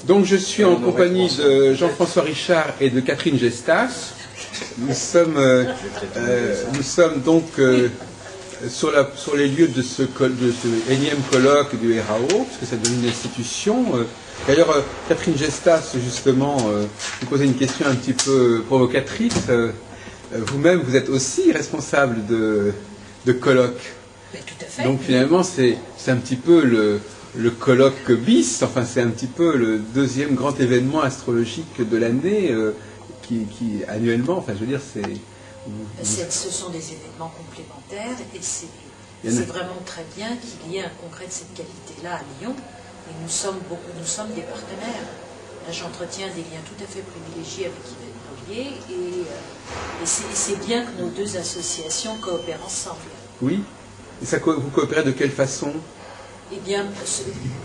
Donc je suis en compagnie de Jean-François Richard et de Catherine Gestas. Nous sommes donc sur les lieux de ce énième colloque du RAO, puisque c'est devenu une institution. D'ailleurs, Catherine Gestas, justement, vous posez une question un petit peu provocatrice. Vous-même, vous êtes aussi responsable de colloque. Mais tout à fait. Donc finalement, c'est un petit peu le colloque bis, enfin c'est un petit peu le deuxième grand événement astrologique de l'année qui annuellement, enfin je veux dire, ce sont des événements complémentaires et c'est vraiment très bien qu'il y ait un congrès de cette qualité-là à Lyon. Et nous sommes des partenaires. Là, j'entretiens des liens tout à fait privilégiés avec Yvette Breuiller et c'est bien que nos deux associations coopèrent ensemble. Oui. Et ça, vous coopérez de quelle façon? Eh bien,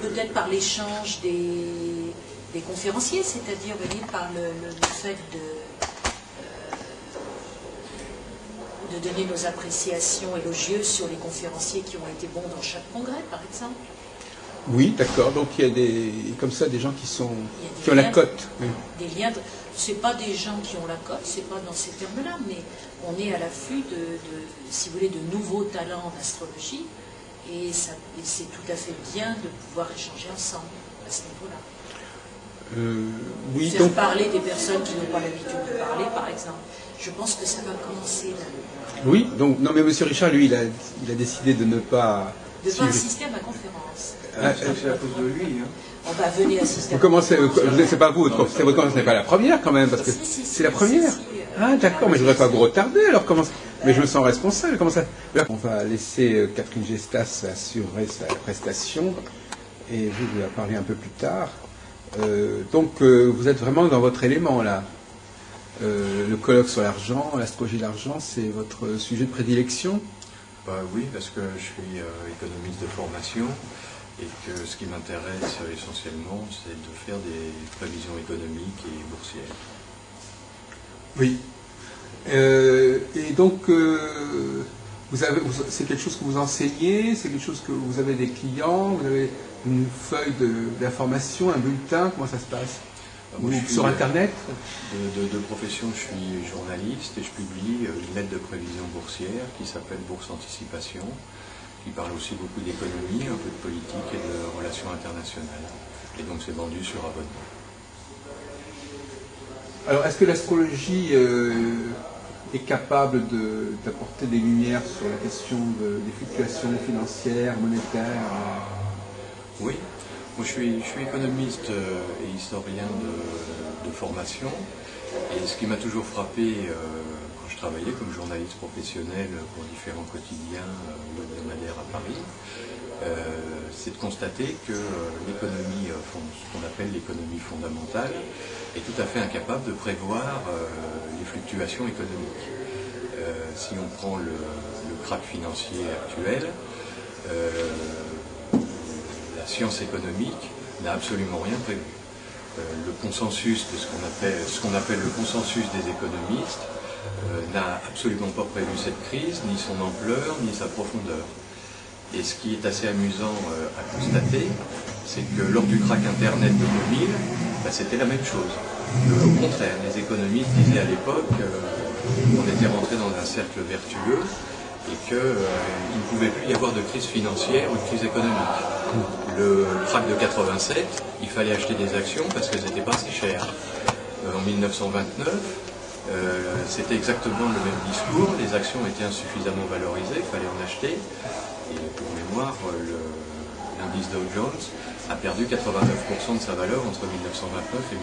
peut-être par l'échange des conférenciers, c'est-à-dire par le fait de donner nos appréciations élogieuses sur les conférenciers qui ont été bons dans chaque congrès, par exemple. Oui, d'accord. Donc il y a comme ça des gens qui ont la cote. Oui. Des liens. C'est pas des gens qui ont la cote, c'est pas dans ces termes-là, mais on est à l'affût si vous voulez, de nouveaux talents d'astrologie, et c'est tout à fait bien de pouvoir échanger ensemble à ce niveau-là. Oui. Faire parler des personnes qui n'ont pas l'habitude de parler, par exemple. Je pense que ça va commencer là. Oui. Donc non, mais Monsieur Richard, lui, il a décidé de ne pas. De ne pas assister à ma conférence. C'est à cause de lui. Hein. On va venir assister. Vous commencez, c'est pas vous, ce n'est pas la première quand même, parce que c'est la première. Ah d'accord, mais je ne voudrais pas vous retarder, alors comment ça... Mais je me sens responsable, comment ça... On va laisser Catherine Gestas assurer sa prestation, et vous la parler un peu plus tard. Donc vous êtes vraiment dans votre élément là. Le colloque sur l'argent, l'astrologie de l'argent, c'est votre sujet de prédilection? Oui, parce que je suis économiste de formation. Et que ce qui m'intéresse essentiellement, c'est de faire des prévisions économiques et boursières. Oui. Et donc, c'est quelque chose que vous enseignez, c'est quelque chose que vous avez des clients, vous avez une feuille d'information, un bulletin, comment ça se passe? Moi, sur Internet? De profession, je suis journaliste et je publie une lettre de prévision boursière qui s'appelle Bourse Anticipation, qui parle aussi beaucoup d'économie, un peu de politique et de relations internationales. Et donc c'est vendu sur abonnement. Alors est-ce que l'astrologie est capable d'apporter des lumières sur la question des fluctuations financières, monétaires? Oui, moi je suis économiste et historien de formation. Et ce qui m'a toujours frappé quand je travaillais comme journaliste professionnel pour différents quotidiens ou hebdomadaires à Paris, c'est de constater que l'économie, ce qu'on appelle l'économie fondamentale, est tout à fait incapable de prévoir les fluctuations économiques. Si on prend le krach financier actuel, la science économique n'a absolument rien prévu. Le consensus de ce qu'on appelle le consensus des économistes n'a absolument pas prévu cette crise, ni son ampleur, ni sa profondeur. Et ce qui est assez amusant à constater, c'est que lors du krach Internet de 2000, c'était la même chose. Au contraire, les économistes disaient à l'époque qu'on était rentré dans un cercle vertueux et qu'il ne pouvait plus y avoir de crise financière ou de crise économique. Le krach de 87, il fallait acheter des actions parce qu'elles n'étaient pas assez chères. En 1929, c'était exactement le même discours, les actions étaient insuffisamment valorisées, il fallait en acheter. Et pour mémoire, l'indice Dow Jones a perdu 89% de sa valeur entre 1929 et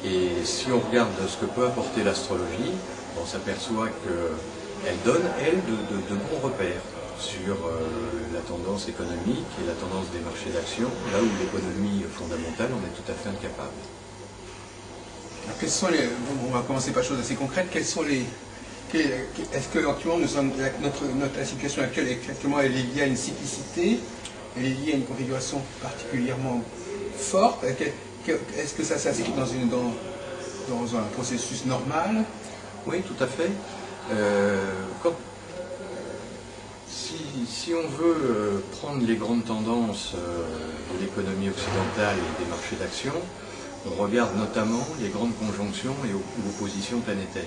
1932. Et si on regarde ce que peut apporter l'astrologie, on s'aperçoit qu'elle donne, elle, de bons repères sur la tendance économique et la tendance des marchés d'actions, là où l'économie fondamentale en est tout à fait incapable. Alors, quels sont on va commencer par des choses assez concrètes. Quels sont est-ce que actuellement la situation actuelle elle est liée à une cyclicité, elle est liée à une configuration particulièrement forte? Est-ce que ça s'inscrit dans un processus normal? Oui, tout à fait. Si on veut prendre les grandes tendances de l'économie occidentale et des marchés d'action, on regarde notamment les grandes conjonctions et oppositions planétaires.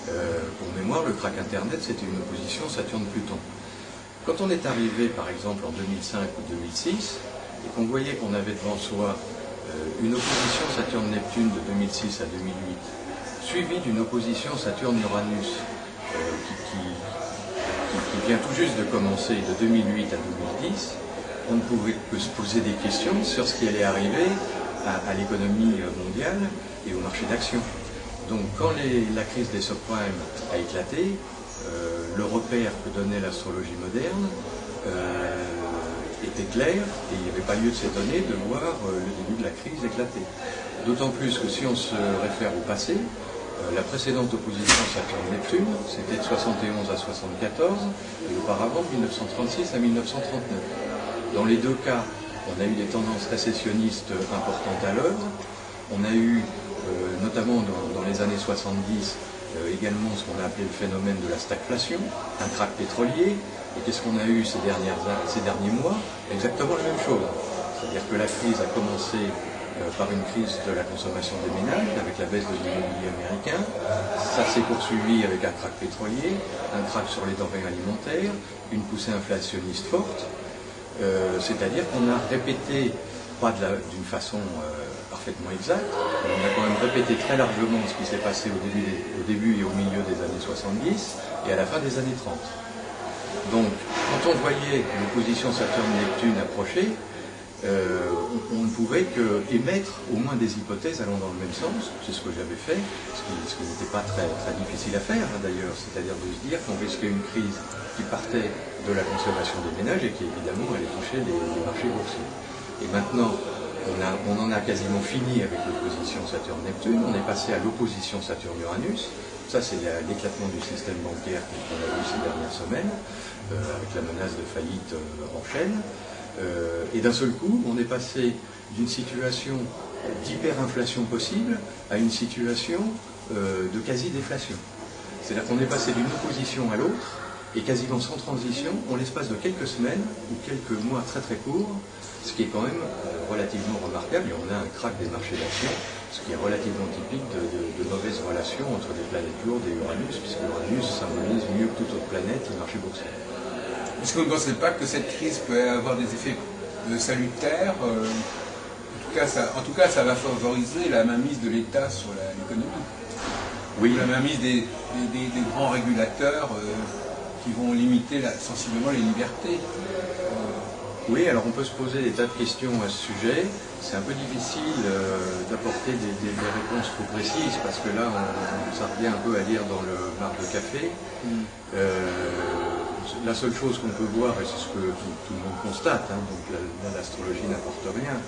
Pour mémoire, le krach Internet, c'était une opposition Saturne-Pluton. Quand on est arrivé, par exemple, en 2005 ou 2006, et qu'on voyait qu'on avait devant soi une opposition Saturne-Neptune de 2006 à 2008, suivie d'une opposition Saturne-Uranus qui vient tout juste de commencer de 2008 à 2010, on ne pouvait que se poser des questions sur ce qui allait arriver à l'économie mondiale et au marché d'action. Donc quand la crise des subprimes a éclaté, le repère que donnait l'astrologie moderne était clair et il n'y avait pas lieu de s'étonner de voir le début de la crise éclater. D'autant plus que si on se réfère au passé, la précédente opposition Saturne-Neptune, c'était de 71 à 74 et auparavant de 1936 à 1939. Dans les deux cas, on a eu des tendances récessionnistes importantes à l'œuvre. On a eu, notamment dans les années 70, également ce qu'on a appelé le phénomène de la stagflation, un krach pétrolier. Et qu'est-ce qu'on a eu ces derniers mois? Exactement la même chose. C'est-à-dire que la crise a commencé par une crise de la consommation des ménages, avec la baisse de l'immobilier américain. Ça s'est poursuivi avec un krach pétrolier, un krach sur les denrées alimentaires, une poussée inflationniste forte. C'est-à-dire qu'on a répété, pas d'une façon parfaitement exacte, mais on a quand même répété très largement ce qui s'est passé au début et au milieu des années 70 et à la fin des années 30. Donc, quand on voyait l'opposition Saturne-Neptune approcher, on ne pouvait qu'émettre au moins des hypothèses allant dans le même sens, c'est ce que j'avais fait, ce qui n'était pas très, très difficile à faire d'ailleurs, c'est-à-dire de se dire qu'on risquait une crise qui partait de la consommation des ménages et qui évidemment allait toucher les marchés boursiers. Et maintenant, on en a quasiment fini avec l'opposition Saturne-Neptune, on est passé à l'opposition Saturne-Uranus. Ça, c'est l'éclatement du système bancaire qu'on a vu ces dernières semaines, avec la menace de faillite en chaîne. Et d'un seul coup, on est passé d'une situation d'hyperinflation possible à une situation de quasi-déflation. C'est-à-dire qu'on est passé d'une opposition à l'autre, et quasiment sans transition, en l'espace de quelques semaines ou quelques mois très très courts, ce qui est quand même relativement remarquable, et on a un krach des marchés d'action, ce qui est relativement typique de mauvaises relations entre les planètes lourdes et Uranus, puisque Uranus symbolise mieux que toute autre planète les marchés boursiers. Est-ce que vous ne pensez pas que cette crise peut avoir des effets salutaires en tout cas, ça va favoriser la mainmise de l'État sur l'économie. Oui. La mainmise des grands régulateurs qui vont limiter sensiblement les libertés. Oui, alors on peut se poser des tas de questions à ce sujet. C'est un peu difficile d'apporter des réponses trop précises parce que là, ça revient un peu à lire dans le marc de café. La seule chose qu'on peut voir, et c'est ce que tout le monde constate, donc l'astrologie n'apporte rien,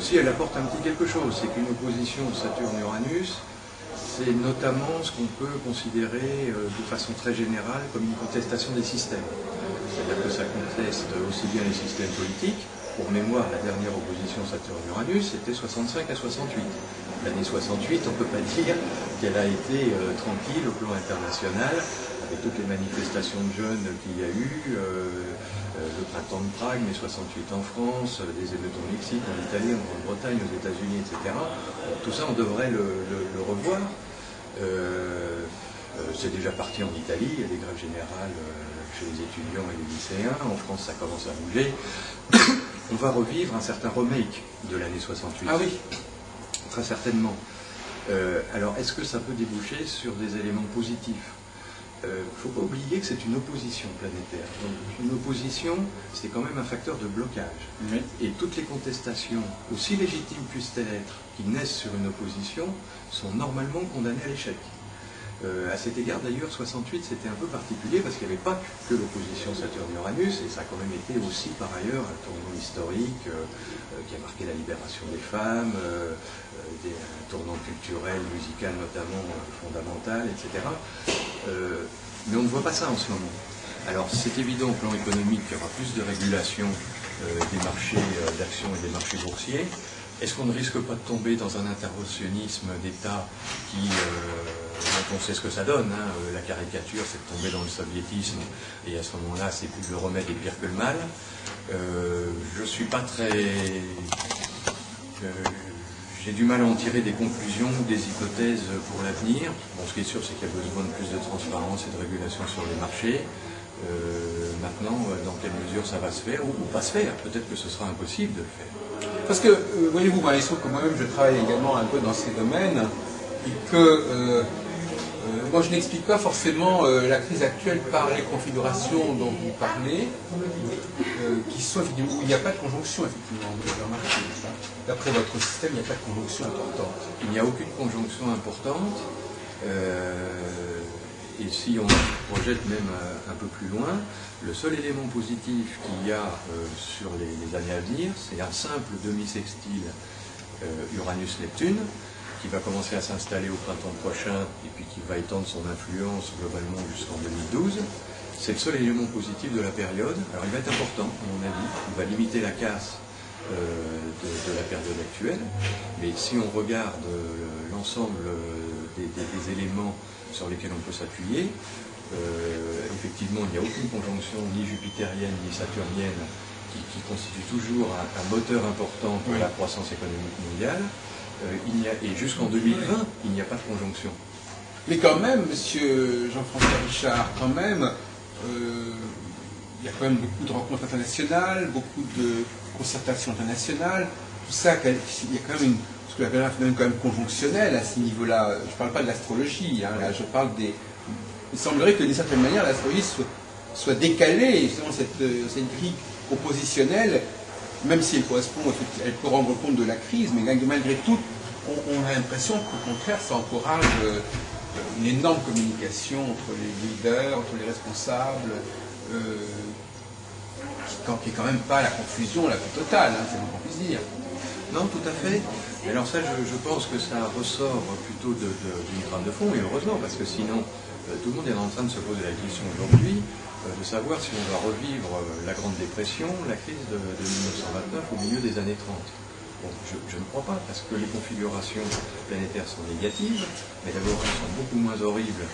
si elle apporte un petit quelque chose, c'est qu'une opposition Saturne-Uranus, c'est notamment ce qu'on peut considérer de façon très générale comme une contestation des systèmes. C'est-à-dire que ça conteste aussi bien les systèmes politiques. Pour mémoire, la dernière opposition Saturne-Uranus, c'était 65 à 68. L'année 68, on ne peut pas dire qu'elle a été tranquille au plan international, avec toutes les manifestations de jeunes qu'il y a eu, le printemps de Prague, mai 68 en France, des émeutes au Mexique, en Italie, en Grande-Bretagne, aux États-Unis, etc. Tout ça, on devrait le revoir. C'est déjà parti en Italie, il y a des grèves générales chez les étudiants et les lycéens. En France, ça commence à bouger. On va revivre un certain remake de l'année 68. Ah oui. Très certainement. Alors, est-ce que ça peut déboucher sur des éléments positifs ? Il ne faut pas oublier que c'est une opposition planétaire. Donc, une opposition, c'est quand même un facteur de blocage. Oui. Et toutes les contestations, aussi légitimes puissent-elles être, qui naissent sur une opposition, sont normalement condamnées à l'échec. À cet égard, d'ailleurs, 68, c'était un peu particulier parce qu'il n'y avait pas que l'opposition Saturne-Uranus, et ça a quand même été aussi, par ailleurs, un tournant historique qui a marqué la libération des femmes, un tournant culturel, musical notamment, fondamental, etc. Mais on ne voit pas ça en ce moment. Alors, c'est évident au plan économique qu'il y aura plus de régulation des marchés d'actions et des marchés boursiers. Est-ce qu'on ne risque pas de tomber dans un interventionnisme d'État qui Donc on sait ce que ça donne, hein. La caricature, c'est de tomber dans le soviétisme, et à ce moment-là, c'est plus le remède est pire que le mal. Je suis pas très... j'ai du mal à en tirer des conclusions ou des hypothèses pour l'avenir. Bon, ce qui est sûr, c'est qu'il y a besoin de plus de transparence et de régulation sur les marchés. Maintenant, dans quelle mesure ça va se faire ou pas se faire, peut-être que ce sera impossible de le faire. Parce que, voyez-vous, il se trouve que moi-même, je travaille également un peu dans ces domaines, et que moi, je n'explique pas forcément la crise actuelle par les configurations dont vous parlez, qui sont effectivement, où il n'y a pas de conjonction, effectivement, vous avez remarqué, d'après votre système, il n'y a pas de conjonction importante. Il n'y a aucune conjonction importante. Et si on projette même un peu plus loin, le seul élément positif qu'il y a sur les années à venir, c'est un simple demi-sextile Uranus-Neptune, qui va commencer à s'installer au printemps prochain, et puis qui va étendre son influence globalement jusqu'en 2012. C'est le seul élément positif de la période. Alors il va être important, à mon avis, il va limiter la casse de la période actuelle, mais si on regarde l'ensemble des éléments sur lesquels on peut s'appuyer, effectivement il n'y a aucune conjonction ni jupitérienne ni saturnienne qui constitue toujours un moteur important pour la croissance économique mondiale, et jusqu'en 2020 il n'y a pas de conjonction. Mais quand même, monsieur Jean-François Richard, quand même, il y a quand même beaucoup de rencontres internationales, beaucoup de concertations internationales, tout ça, il y a quand même ce que j'appelle un phénomène quand même conjonctionnel à ce niveau-là. Je ne parle pas de l'astrologie, hein, là je parle des... Il semblerait que d'une certaine manière l'astrologie soit décalée, justement cette grille oppositionnelle, même si elle correspond, elle peut rendre compte de la crise, mais malgré tout, on a l'impression qu'au contraire ça encourage une énorme communication entre les leaders, entre les responsables, qui n'est quand même pas la confusion la plus totale, hein, c'est ce qu'on puisse dire. Non, tout à fait. Mais alors ça, je pense que ça ressort plutôt d'une trame de fond, et heureusement, parce que sinon, tout le monde est en train de se poser la question aujourd'hui de savoir si on va revivre la Grande Dépression, la crise de 1929 au milieu des années 30. Bon, je ne crois pas, parce que les configurations planétaires sont négatives, mais d'abord elles sont beaucoup moins horribles,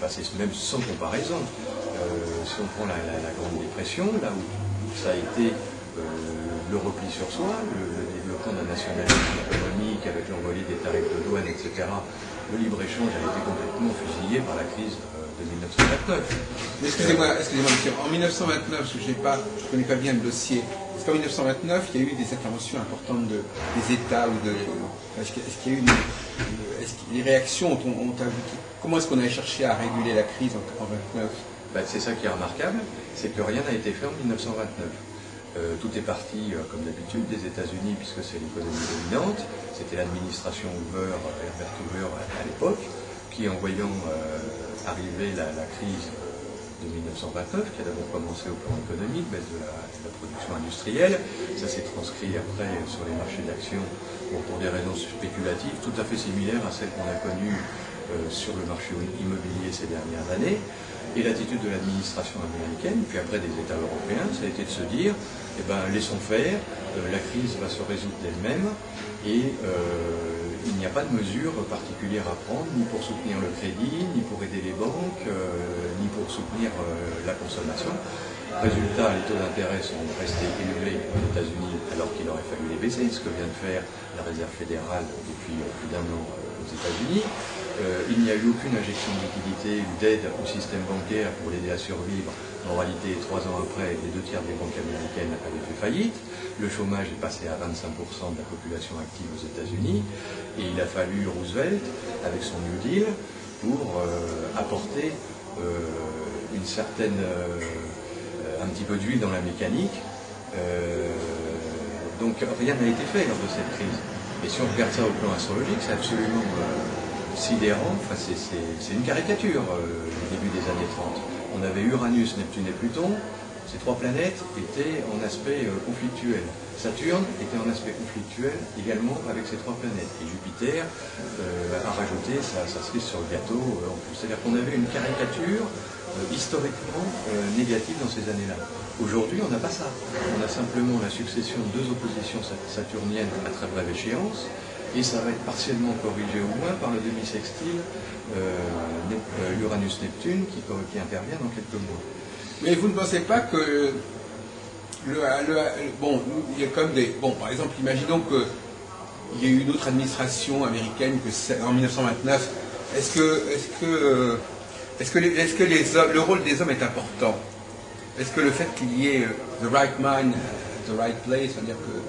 c'est même sans comparaison. Si on prend la Grande Dépression, là où ça a été le repli sur soi, le développement d'un nationalisme économique avec l'envolée des tarifs de douane, etc., le libre-échange a été complètement fusillé par la crise de 1929. Mais excusez-moi, monsieur, en 1929, parce que je ne connais pas bien le dossier, est-ce qu'en 1929, il y a eu des interventions importantes des États ou de... Est-ce qu'il y a eu les réactions ont abouti? Comment est-ce qu'on a cherché à réguler la crise en 1929? C'est ça qui est remarquable, c'est que rien n'a été fait en 1929. Tout est parti, comme d'habitude, des États-Unis, puisque c'est l'économie dominante. C'était l'administration Herbert Hoover à l'époque, qui, en voyant arriver la crise de 1929, qui a d'abord commencé au plan économique, baisse de la production industrielle, ça s'est transcrit après sur les marchés d'actions pour des raisons spéculatives, tout à fait similaires à celles qu'on a connues sur le marché immobilier ces dernières années. Et l'attitude de l'administration américaine, puis après des États européens, ça a été de se dire, laissons faire, la crise va se résoudre d'elle-même, et il n'y a pas de mesures particulières à prendre, ni pour soutenir le crédit, ni pour aider les banques, ni pour soutenir la consommation. Résultat, les taux d'intérêt sont restés élevés aux États-Unis alors qu'il aurait fallu les baisser, ce que vient de faire la Réserve fédérale depuis plus d'un an aux États-Unis. Il n'y a eu aucune injection de liquidité ou d'aide au système bancaire pour l'aider à survivre. En réalité, 3 ans après, les 2 tiers des banques américaines avaient fait faillite. Le chômage est passé à 25% de la population active aux États-Unis. Et il a fallu Roosevelt, avec son New Deal, pour apporter une certaine... un petit peu d'huile dans la mécanique. Donc rien n'a été fait lors de cette crise. Et si on regarde ça au plan astrologique, c'est absolument sidérant. C'est une caricature du début des années 30. On avait Uranus, Neptune et Pluton. Ces 3 planètes étaient en aspect conflictuel. Saturne était en aspect conflictuel également avec ces 3 planètes. Et Jupiter a rajouté sa cerise sur le gâteau en plus. C'est-à-dire qu'on avait une caricature historiquement négative dans ces années-là. Aujourd'hui, on n'a pas ça. On a simplement la succession de 2 oppositions saturniennes à très brève échéance, et ça va être partiellement corrigé au moins par le demi-sextile Uranus-Neptune qui intervient dans quelques mois. Mais vous ne pensez pas que bon, il y a quand même des... Bon, par exemple, imaginons qu'il y ait eu une autre administration américaine en 1929. Est-ce que le rôle des hommes est important? Est-ce que le fait qu'il y ait the right man, the right place, c'est-à-dire que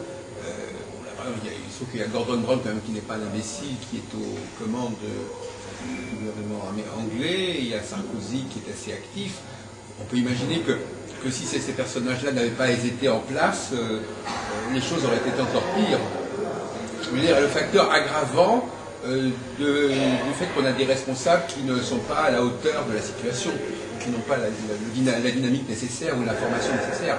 il y a Gordon Brown quand même qui n'est pas un imbécile, qui est aux commandes du gouvernement anglais, il y a Sarkozy qui est assez actif. On peut imaginer que si ces personnages-là n'avaient pas été en place, les choses auraient été encore pires. Je veux dire, le facteur aggravant du fait qu'on a des responsables qui ne sont pas à la hauteur de la situation, qui n'ont pas la dynamique nécessaire ou la formation nécessaire.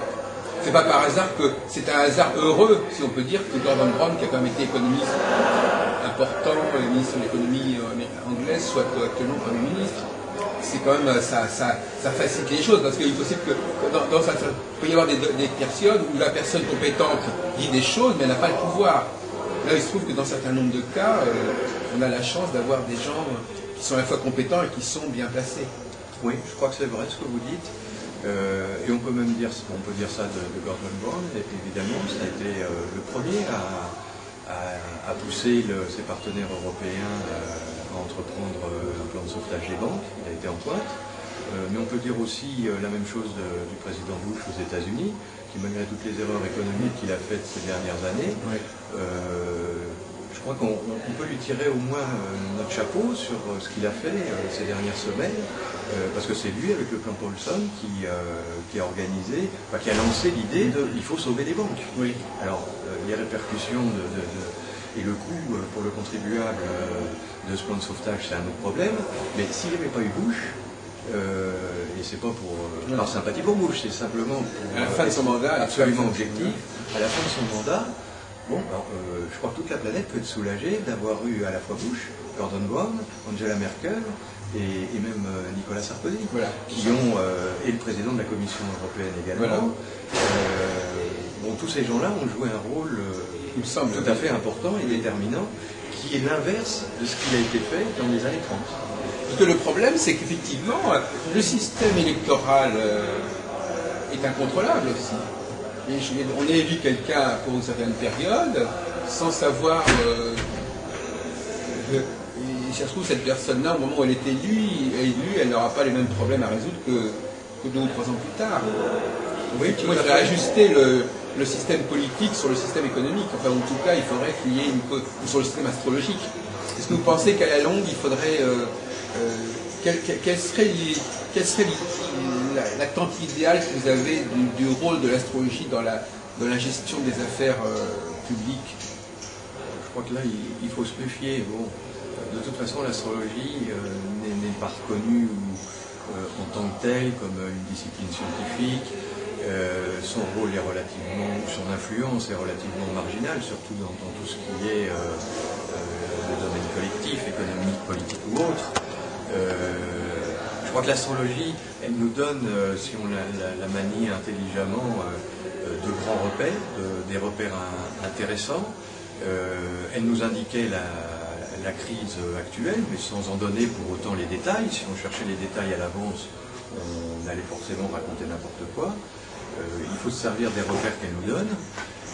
C'est pas par hasard que c'est un hasard heureux, si on peut dire, que Gordon Brown, qui a quand même été économiste important, ministre de l'économie anglaise, soit actuellement Premier ministre. C'est quand même, ça facilite les choses, parce qu'il est possible que il peut y avoir des personnes où la personne compétente dit des choses, mais elle n'a pas le pouvoir. Là, il se trouve que dans un certain nombre de cas, on a la chance d'avoir des gens qui sont à la fois compétents et qui sont bien placés. Oui, je crois que c'est vrai ce que vous dites. Et on peut même dire, ça de Gordon Brown, évidemment, ça a été le premier à pousser ses partenaires européens à entreprendre un plan de sauvetage des banques. Il a été en pointe. Mais on peut dire aussi la même chose du président Bush aux États-Unis, qui malgré toutes les erreurs économiques qu'il a faites ces dernières années, je crois qu'on peut lui tirer au moins notre chapeau sur ce qu'il a fait ces dernières semaines, parce que c'est lui, avec le plan Paulson, qui a organisé, qui a lancé l'idée de « il faut sauver les banques ». Oui. Alors, les répercussions et le coût pour le contribuable de ce plan de sauvetage, c'est un autre problème, mais s'il n'y avait pas eu Bush, et c'est pas par sympathie pour Bush, c'est simplement pour à la fin de son mandat, absolument objectif, à la fin de son mandat, je crois que toute la planète peut être soulagée d'avoir eu à la fois Bush, Gordon Brown, Angela Merkel et même Nicolas Sarkozy, qui ont, et le président de la Commission européenne également. Tous ces gens-là ont joué un rôle il me semble tout à fait important et déterminant, qui est l'inverse de ce qui a été fait dans les années 30. Parce que le problème, c'est qu'effectivement, le système électoral est incontrôlable aussi. Et on élit quelqu'un pour une certaine période, sans savoir... et ça se trouve, cette personne-là, au moment où elle est élue, elle n'aura pas les mêmes problèmes à résoudre que 2 ou 3 ans plus tard. Oui, il faudrait ajuster le système politique sur le système économique. Enfin, en tout cas, il faudrait qu'il y ait sur le système astrologique. Est-ce que vous pensez qu'à la longue, il faudrait... quelle serait l'attente idéale que vous avez du rôle de l'astrologie dans la gestion des affaires publiques? Je crois que là, il faut se méfier. Bon, de toute façon, l'astrologie n'est pas reconnue en tant que telle comme une discipline scientifique. Son rôle est son influence est relativement marginale, surtout dans tout ce qui est le domaine collectif, économique, politique ou autre. Je crois que l'astrologie, elle nous donne, si on la manie intelligemment, de grands repères, des repères intéressants. Elle nous indiquait la crise actuelle, mais sans en donner pour autant les détails. Si on cherchait les détails à l'avance, on allait forcément raconter n'importe quoi. Il faut se servir des repères qu'elle nous donne.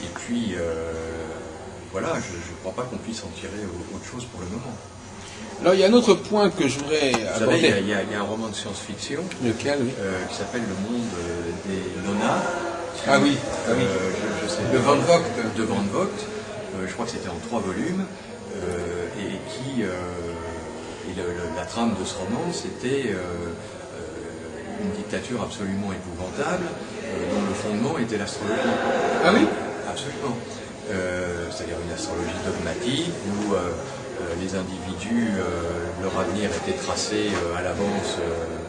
Et puis, voilà, je ne crois pas qu'on puisse en tirer autre chose pour le moment. Alors, il y a un autre point que je voudrais aborder. Vous savez, il y a un roman de science-fiction qui s'appelle Le monde des Nona. Ah oui, je sais, de Van Vogt. De Van Vogt. Je crois que c'était en 3 volumes. La trame de ce roman, c'était une dictature absolument épouvantable, dont le fondement était l'astrologie. Ah oui? Absolument. C'est-à-dire une astrologie dogmatique où les individus, leur avenir était tracé à l'avance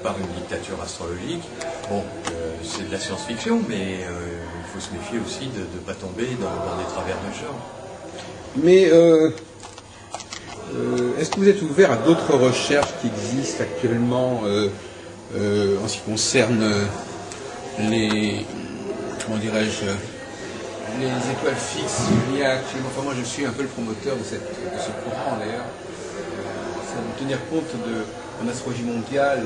par une dictature astrologique. Bon, c'est de la science-fiction, mais il faut se méfier aussi de ne pas tomber dans des travers de genre. Mais est-ce que vous êtes ouvert à d'autres recherches qui existent actuellement en ce qui concerne les les étoiles fixes, il y a actuellement, enfin moi je suis un peu le promoteur de ce courant d'ailleurs, c'est de tenir compte en astrologie mondiale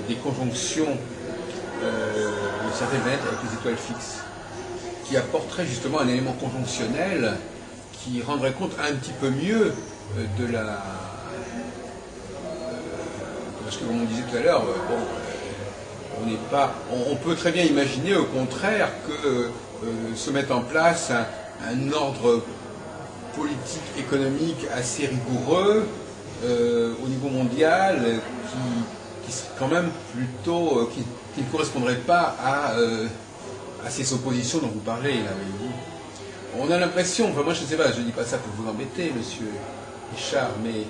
des conjonctions de certaines planètes avec les étoiles fixes, qui apporterait justement un élément conjonctionnel qui rendrait compte un petit peu mieux de la... parce que comme on disait tout à l'heure, on peut très bien imaginer au contraire que se mette en place un ordre politique, économique assez rigoureux au niveau mondial qui serait quand même plutôt... qui ne correspondrait pas à ces oppositions dont vous parlez, là, voyez-vous. On a l'impression, enfin moi je ne sais pas, je ne dis pas ça pour vous embêter, monsieur Richard, mais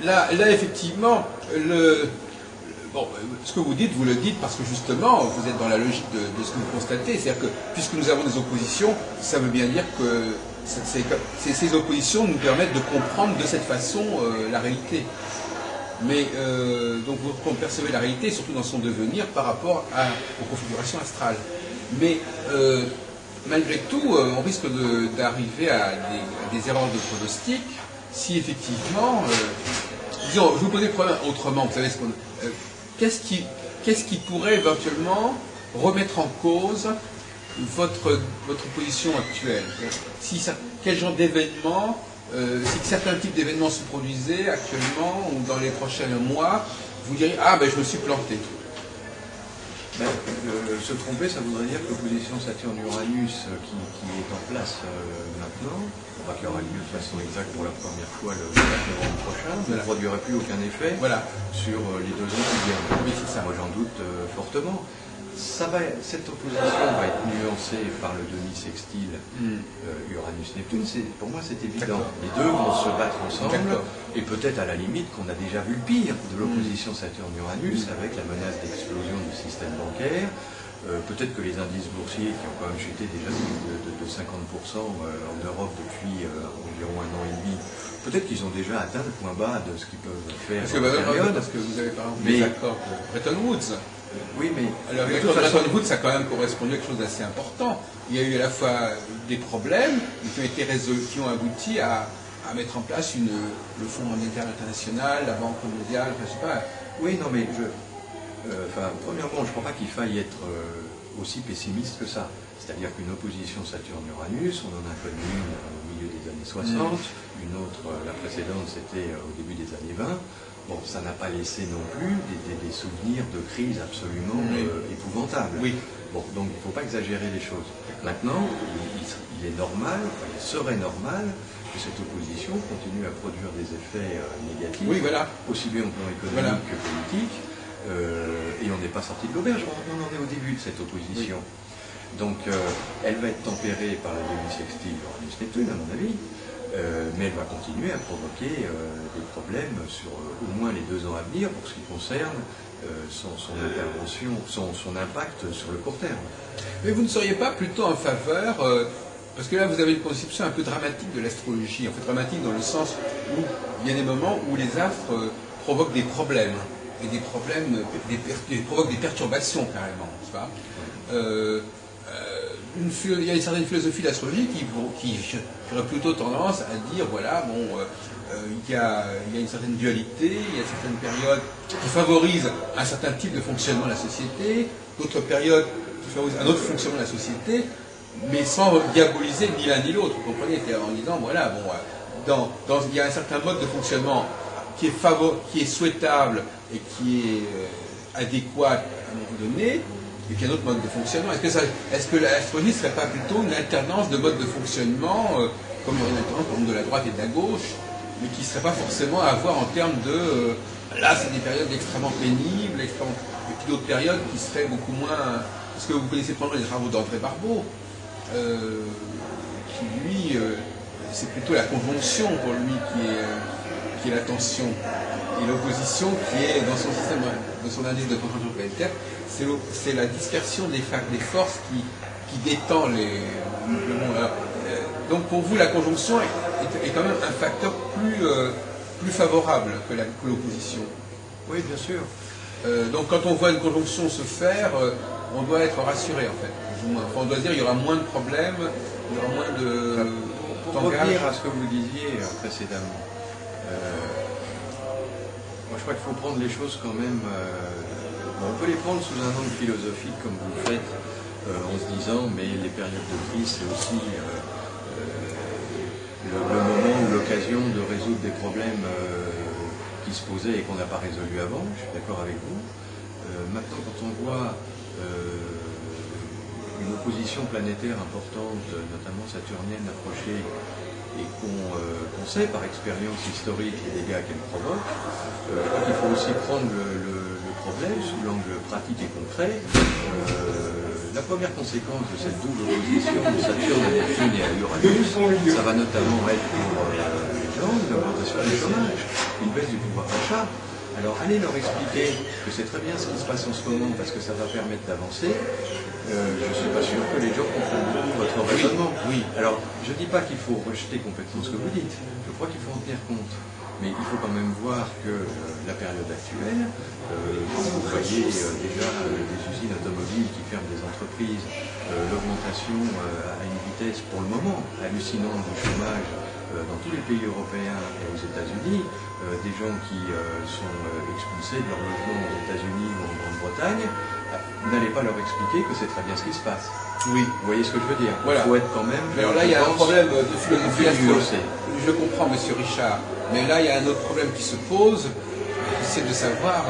là effectivement, ce que vous dites, vous le dites parce que justement, vous êtes dans la logique de ce que vous constatez, c'est-à-dire que puisque nous avons des oppositions, ça veut bien dire que ces oppositions nous permettent de comprendre de cette façon la réalité. Mais donc vous percevez la réalité, surtout dans son devenir, par rapport aux configurations astrales. Mais malgré tout, on risque d'arriver à des erreurs de pronostic si effectivement... disons, je vous posais le problème autrement, vous savez qu'est-ce qui pourrait éventuellement remettre en cause votre position actuelle? Quel genre d'événements, si certains types d'événements se produisaient actuellement ou dans les prochains mois, vous diriez « Ah, ben je me suis planté ». Se tromper, ça voudrait dire que l'opposition Saturne-Uranus qui est en place maintenant, qui aura lieu de façon exacte pour la première fois le 4 novembre prochain, ne produira plus aucun effet sur les 2 ans qui viennent. Oui, c'est ça. Moi j'en doute fortement. Cette opposition va être nuancée par le demi-sextile Uranus-Neptune. Pour moi c'est évident. Les deux vont se battre ensemble et peut-être à la limite qu'on a déjà vu le pire de l'opposition Saturne-Uranus avec la menace d'explosion du système bancaire. Peut-être que les indices boursiers qui ont quand même chuté déjà de 50% en Europe depuis environ 1 an et demi, peut-être qu'ils ont déjà atteint le point bas de ce qu'ils peuvent faire parce que vous avez par exemple les accords de Bretton Woods. Oui, mais... Alors, l'accord de Bretton Woods, ça a quand même correspondu à quelque chose d'assez important. Il y a eu à la fois des problèmes qui ont été résolus, qui ont abouti à mettre en place le Fonds monétaire international, la Banque mondiale, enfin, je sais pas. Oui, non, mais premièrement, je ne crois pas qu'il faille être aussi pessimiste que ça. C'est-à-dire qu'une opposition Saturne-Uranus, on en a connu une au milieu des années 60, une autre, la précédente, c'était au début des années 20. Bon, ça n'a pas laissé non plus des souvenirs de crise absolument épouvantables. Oui. Bon, donc il ne faut pas exagérer les choses. Maintenant, il est normal, il serait normal que cette opposition continue à produire des effets négatifs, aussi bien au plan économique que politique, et on n'est pas sorti de l'auberge, on en est au début de cette opposition. Donc elle va être tempérée par la demi-sextile Uranus-Neptune, à mon avis. Mais elle va continuer à provoquer des problèmes sur au moins les 2 ans à venir pour ce qui concerne son intervention, son impact sur le court terme. Mais vous ne seriez pas plutôt en faveur, parce que là vous avez une conception un peu dramatique de l'astrologie, en fait dramatique dans le sens où il y a des moments où les astres provoquent des problèmes, et des problèmes provoquent des perturbations carrément, n'est-ce pas? Il y a une certaine philosophie d'astrologie qui aurait plutôt tendance à dire, voilà, bon, il y a une certaine dualité, il y a certaines périodes qui favorisent un certain type de fonctionnement de la société, d'autres périodes qui favorisent un autre fonctionnement de la société, mais sans diaboliser ni l'un ni l'autre, vous comprenez, en disant, voilà, bon, il y a un certain mode de fonctionnement qui est souhaitable et qui est adéquat à un moment donné, et puis un autre mode de fonctionnement. Est-ce que l'astrologie ne serait pas plutôt une alternance de modes de fonctionnement, comme il y aurait une alternance par exemple de la droite et de la gauche, mais qui ne serait pas forcément à avoir en termes de... là, c'est des périodes extrêmement pénibles, et puis d'autres périodes qui seraient beaucoup moins... Parce que vous connaissez probablement les travaux d'André Barbeau, qui lui, c'est plutôt la conjonction pour lui qui est la tension. Et l'opposition qui est dans son système, de son indice de conjonction planétaire, c'est la dispersion des forces qui détend le monde. Alors, donc pour vous, la conjonction est quand même un facteur plus favorable que l'opposition. Oui, bien sûr. Donc quand on voit une conjonction se faire, on doit être rassuré en fait. Enfin, on doit se dire qu'il y aura moins de problèmes, il y aura moins de... Pour revenir à ce que vous disiez précédemment, moi je crois qu'il faut prendre les choses quand même... on peut les prendre sous un angle philosophique comme vous le faites, en se disant mais les périodes de crise c'est aussi le moment ou l'occasion de résoudre des problèmes qui se posaient et qu'on n'a pas résolus avant, je suis d'accord avec vous. Maintenant quand on voit une opposition planétaire importante, notamment saturnienne, approcher et qu'on sait par expérience historique les dégâts qu'elle provoque, il faut aussi prendre le problème sous l'angle pratique et concret. La première conséquence de cette double opposition de Saturne à Neptune et à Uranus, ça va notamment être pour les gens une augmentation du chômage, une baisse du pouvoir d'achat. Alors allez leur expliquer que c'est très bien ce qui se passe en ce moment parce que ça va permettre d'avancer. Je ne suis pas sûr que les gens comprennent votre raisonnement. Oui. Alors je ne dis pas qu'il faut rejeter complètement ce que vous dites. Je crois qu'il faut en tenir compte. Mais il faut quand même voir que la période actuelle, vous voyez déjà des usines automobiles qui ferment des entreprises, l'augmentation à une vitesse pour le moment hallucinante du chômage dans tous les pays européens et aux États-Unis, des gens qui sont expulsés de leur logement aux États-Unis ou en Grande-Bretagne, n'allez pas leur expliquer que c'est très bien ce qui se passe. Oui. Vous voyez ce que je veux dire? Voilà. Il faut être quand même... Mais alors là, il y a un problème de philosophie. Je comprends, monsieur Richard, mais là, il y a un autre problème qui se pose, c'est de savoir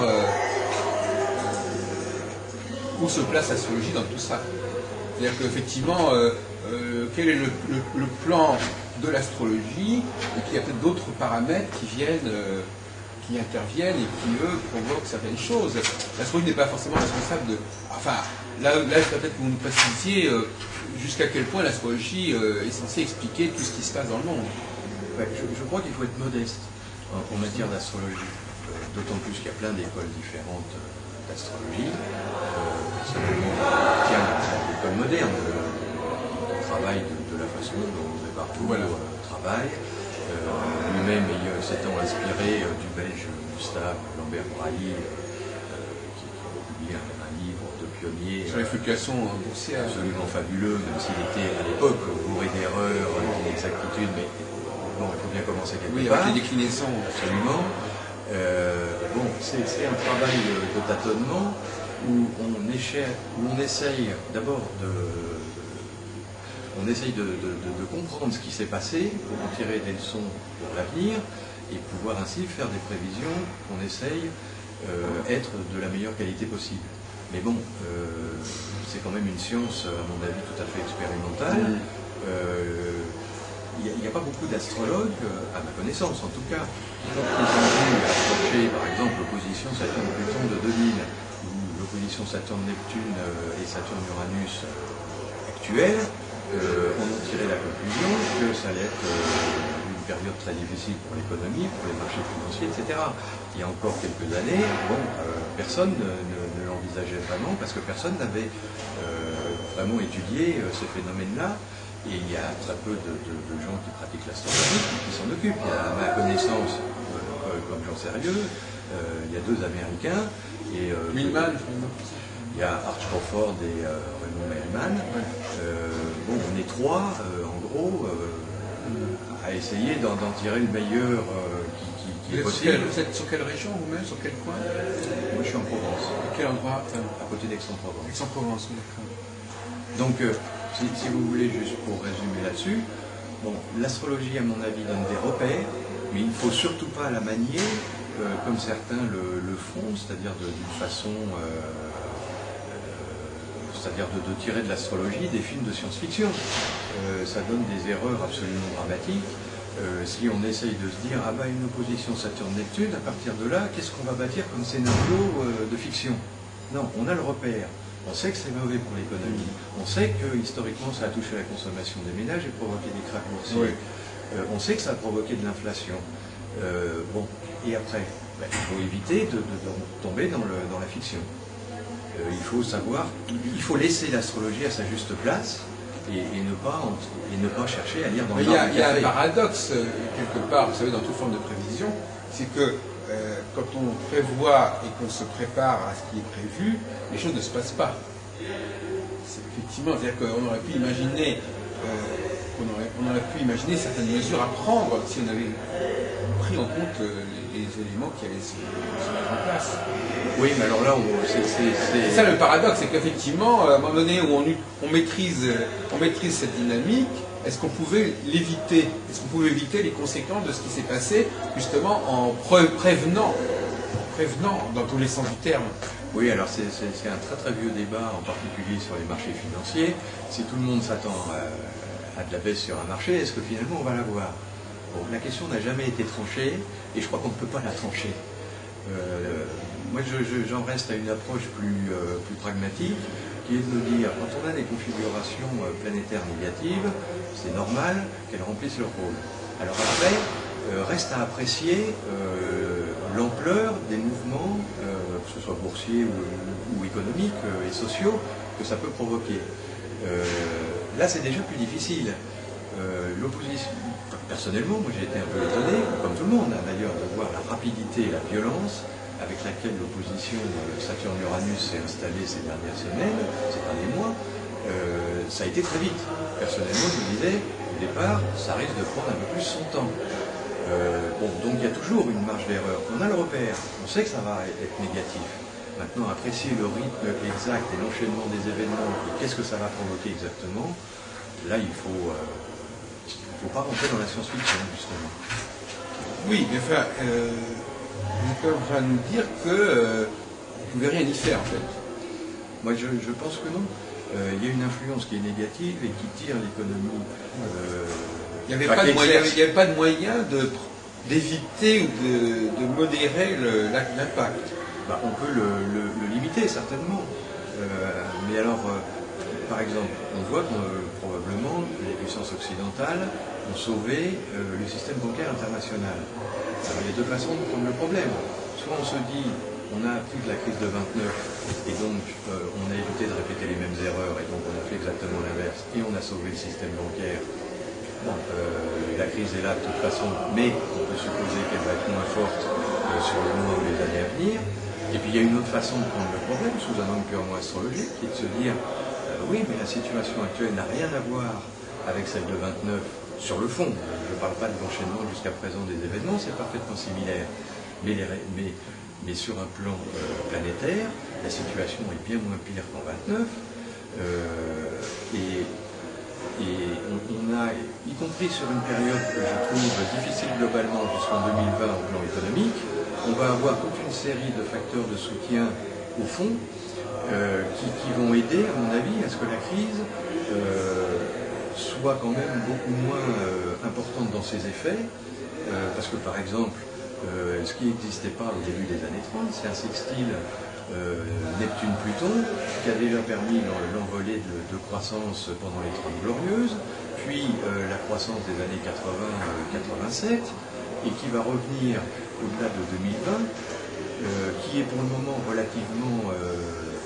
où se place l'astrologie dans tout ça. C'est-à-dire qu'effectivement, quel est le plan de l'astrologie, et qu'il y a peut-être d'autres paramètres qui viennent, qui interviennent et qui, eux, provoquent certaines choses. L'astrologie n'est pas forcément responsable de... Enfin, là peut-être que vous nous précisiez jusqu'à quel point l'astrologie est censée expliquer tout ce qui se passe dans le monde. Ouais, je crois qu'il faut être modeste en matière d'astrologie, d'autant plus qu'il y a plein d'écoles différentes d'astrologie. Personnellement, je tiens à l'école moderne, qui travaille de la façon dont Barbault travaille, lui-même s'étant inspiré du belge Gustave Lambert Brailly, qui a publié un livre de pionnier sur les fluctuations boursières absolument fabuleux, même s'il était à l'époque bourré d'erreurs, d'inexactitudes, mais bon, il faut bien commencer quelque part. Avec les déclinaisons. Absolument. Bon, c'est un travail de tâtonnement où on essaye d'abord on essaye de comprendre ce qui s'est passé pour en tirer des leçons pour l'avenir et pouvoir ainsi faire des prévisions qu'on essaye être de la meilleure qualité possible. Mais bon, c'est quand même une science, à mon avis, tout à fait expérimentale. Il n'y a pas beaucoup d'astrologues, à ma connaissance en tout cas, qui ont prétendu approcher par exemple l'opposition Saturne-Pluton de 2000 ou l'opposition Saturne-Neptune et Saturne-Uranus actuelle, on a tiré la conclusion que ça allait être une période très difficile pour l'économie, pour les marchés financiers, etc. Il y a encore quelques années, bon, personne ne l'envisageait vraiment parce que personne n'avait vraiment étudié ces phénomènes-là. Et il y a très peu de gens qui pratiquent l'astrologie qui s'en occupent. Il y a, à ma connaissance, comme Jean Sérieux, il y a 2 Américains. Et, Millman, il y a Arch Crawford et Raymond Millman. Bon, on est 3, en gros, à essayer d'en tirer le meilleur qui est possible. Vous êtes sur quelle région vous-même? Sur quel coin? Moi, je suis en Provence. À quel endroit? À côté d'Aix-en-Provence. Aix-en-Provence, d'accord. Donc, si vous voulez, juste pour résumer là-dessus, bon, l'astrologie, à mon avis, donne des repères, mais il ne faut surtout pas la manier comme certains le font, c'est-à-dire d'une façon, c'est-à-dire de tirer de l'astrologie des films de science-fiction. Ça donne des erreurs absolument dramatiques. Si on essaye de se dire, ah bah une opposition Saturne-Neptune, à partir de là, qu'est-ce qu'on va bâtir comme scénario de fiction? Non, on a le repère. On sait que c'est mauvais pour l'économie. On sait que historiquement ça a touché la consommation des ménages et provoqué des krachs boursiers. On sait que ça a provoqué de l'inflation. Bon, et après, il faut éviter de tomber dans la fiction. Il faut savoir, il faut laisser l'astrologie à sa juste place et ne pas chercher à lire dans le Il y a un paradoxe quelque part, vous savez, dans toute forme de prévision, c'est que quand on prévoit et qu'on se prépare à ce qui est prévu, les choses ne se passent pas. Effectivement, c'est-à-dire qu'on aurait pu imaginer, on aurait pu imaginer certaines mesures à prendre si on avait pris en compte les éléments qui allaient se mettre en place. Oui, mais alors là, c'est ça le paradoxe, c'est qu'effectivement, à un moment donné où on maîtrise cette dynamique, est-ce qu'on pouvait l'éviter? Est-ce qu'on pouvait éviter les conséquences de ce qui s'est passé, justement en prévenant dans tous les sens du terme? Oui, alors c'est un très très vieux débat, en particulier sur les marchés financiers. Si tout le monde s'attend à de la baisse sur un marché, est-ce que finalement on va l'avoir? Bon, la question n'a jamais été tranchée, et je crois qu'on ne peut pas la trancher. Moi, j'en reste à une approche plus pragmatique, qui est de nous dire, quand on a des configurations planétaires négatives, c'est normal qu'elles remplissent leur rôle. Alors après, reste à apprécier l'ampleur des mouvements, que ce soit boursiers ou économiques et sociaux, que ça peut provoquer. Là, c'est déjà plus difficile. L'opposition, personnellement, moi j'ai été un peu étonné, comme tout le monde d'ailleurs, de voir la rapidité et la violence avec laquelle l'opposition Saturne-Uranus s'est installée ces dernières semaines, ces derniers mois. Ça a été très vite. Personnellement, je me disais, au départ, ça risque de prendre un peu plus son temps. Bon, donc il y a toujours une marge d'erreur. On a le repère, on sait que ça va être négatif. Maintenant, apprécier le rythme exact et l'enchaînement des événements, et qu'est-ce que ça va provoquer exactement, là, il faut pas rentrer dans la science-fiction, justement. Oui, mais enfin, vous êtes en train de nous dire que vous ne pouvez rien y faire, en fait. Moi, je pense que non. Il y a une influence qui est négative et qui tire l'économie. Il n'y avait pas de moyen d'éviter ou de modérer l'impact. Bah, on peut le limiter, certainement. Mais alors, par exemple, on voit que probablement les puissances occidentales ont sauvé le système bancaire international. Alors, il y a deux façons de prendre le problème. Soit on se dit, on a appris de la crise de 29, et donc on a évité de répéter les mêmes erreurs, et donc on a fait exactement l'inverse, et on a sauvé le système bancaire. Bon, la crise est là de toute façon, mais on peut supposer qu'elle va être moins forte sur les mois ou les années à venir. Et puis il y a une autre façon de prendre le problème, sous un angle purement astrologique, qui est de se dire, oui, mais la situation actuelle n'a rien à voir avec celle de 29 sur le fond. Je ne parle pas de l'enchaînement jusqu'à présent des événements, c'est parfaitement similaire. Mais sur un plan planétaire, la situation est bien moins pire qu'en 29. Et on a, y compris sur une période que je trouve difficile globalement jusqu'en 2020 au plan économique, on va avoir toute une série de facteurs de soutien au fond qui vont aider, à mon avis, à ce que la crise soit quand même beaucoup moins importante dans ses effets, parce que par exemple, ce qui n'existait pas au début des années 30, c'est un sextile Neptune-Pluton qui a déjà permis l'envolée de croissance pendant les 30 Glorieuses, puis la croissance des années 80-87, et qui va revenir au-delà de 2020, qui est pour le moment relativement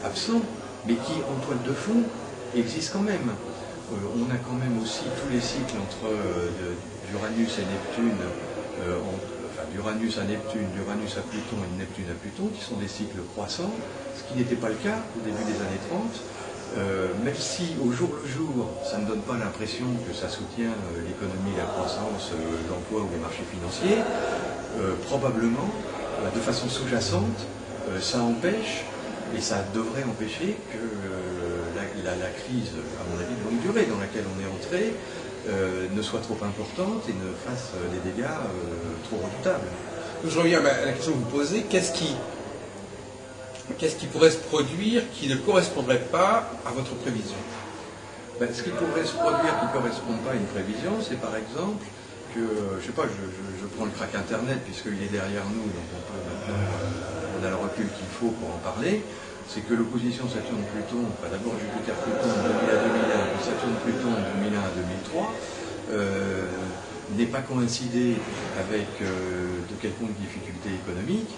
absent, mais qui, en toile de fond, existe quand même. On a quand même aussi tous les cycles entre d'Uranus et Neptune, d'Uranus à Neptune, d'Uranus à Pluton et de Neptune à Pluton, qui sont des cycles croissants, ce qui n'était pas le cas au début des années 30, même si au jour le jour, ça ne donne pas l'impression que ça soutient l'économie, la croissance, l'emploi ou les marchés financiers, probablement, de façon sous-jacente, ça empêche, et ça devrait empêcher que la crise, à mon avis, de longue durée dans laquelle on est entré, ne soit trop importante et ne fasse des dégâts trop redoutables. Je reviens à la question que vous posez. Qu'est-ce qui pourrait se produire qui ne correspondrait pas à votre prévision? Ce qui pourrait se produire qui ne correspond pas à une prévision, c'est par exemple que, je sais pas, je prends le crack Internet puisqu'il est derrière nous, donc on a le recul qu'il faut pour en parler. C'est que l'opposition Saturne-Pluton, enfin d'abord Jupiter-Pluton de 2000 à 2001, puis Saturne-Pluton de 2001 à 2003, n'est pas coïncidé avec de quelconques difficultés économiques,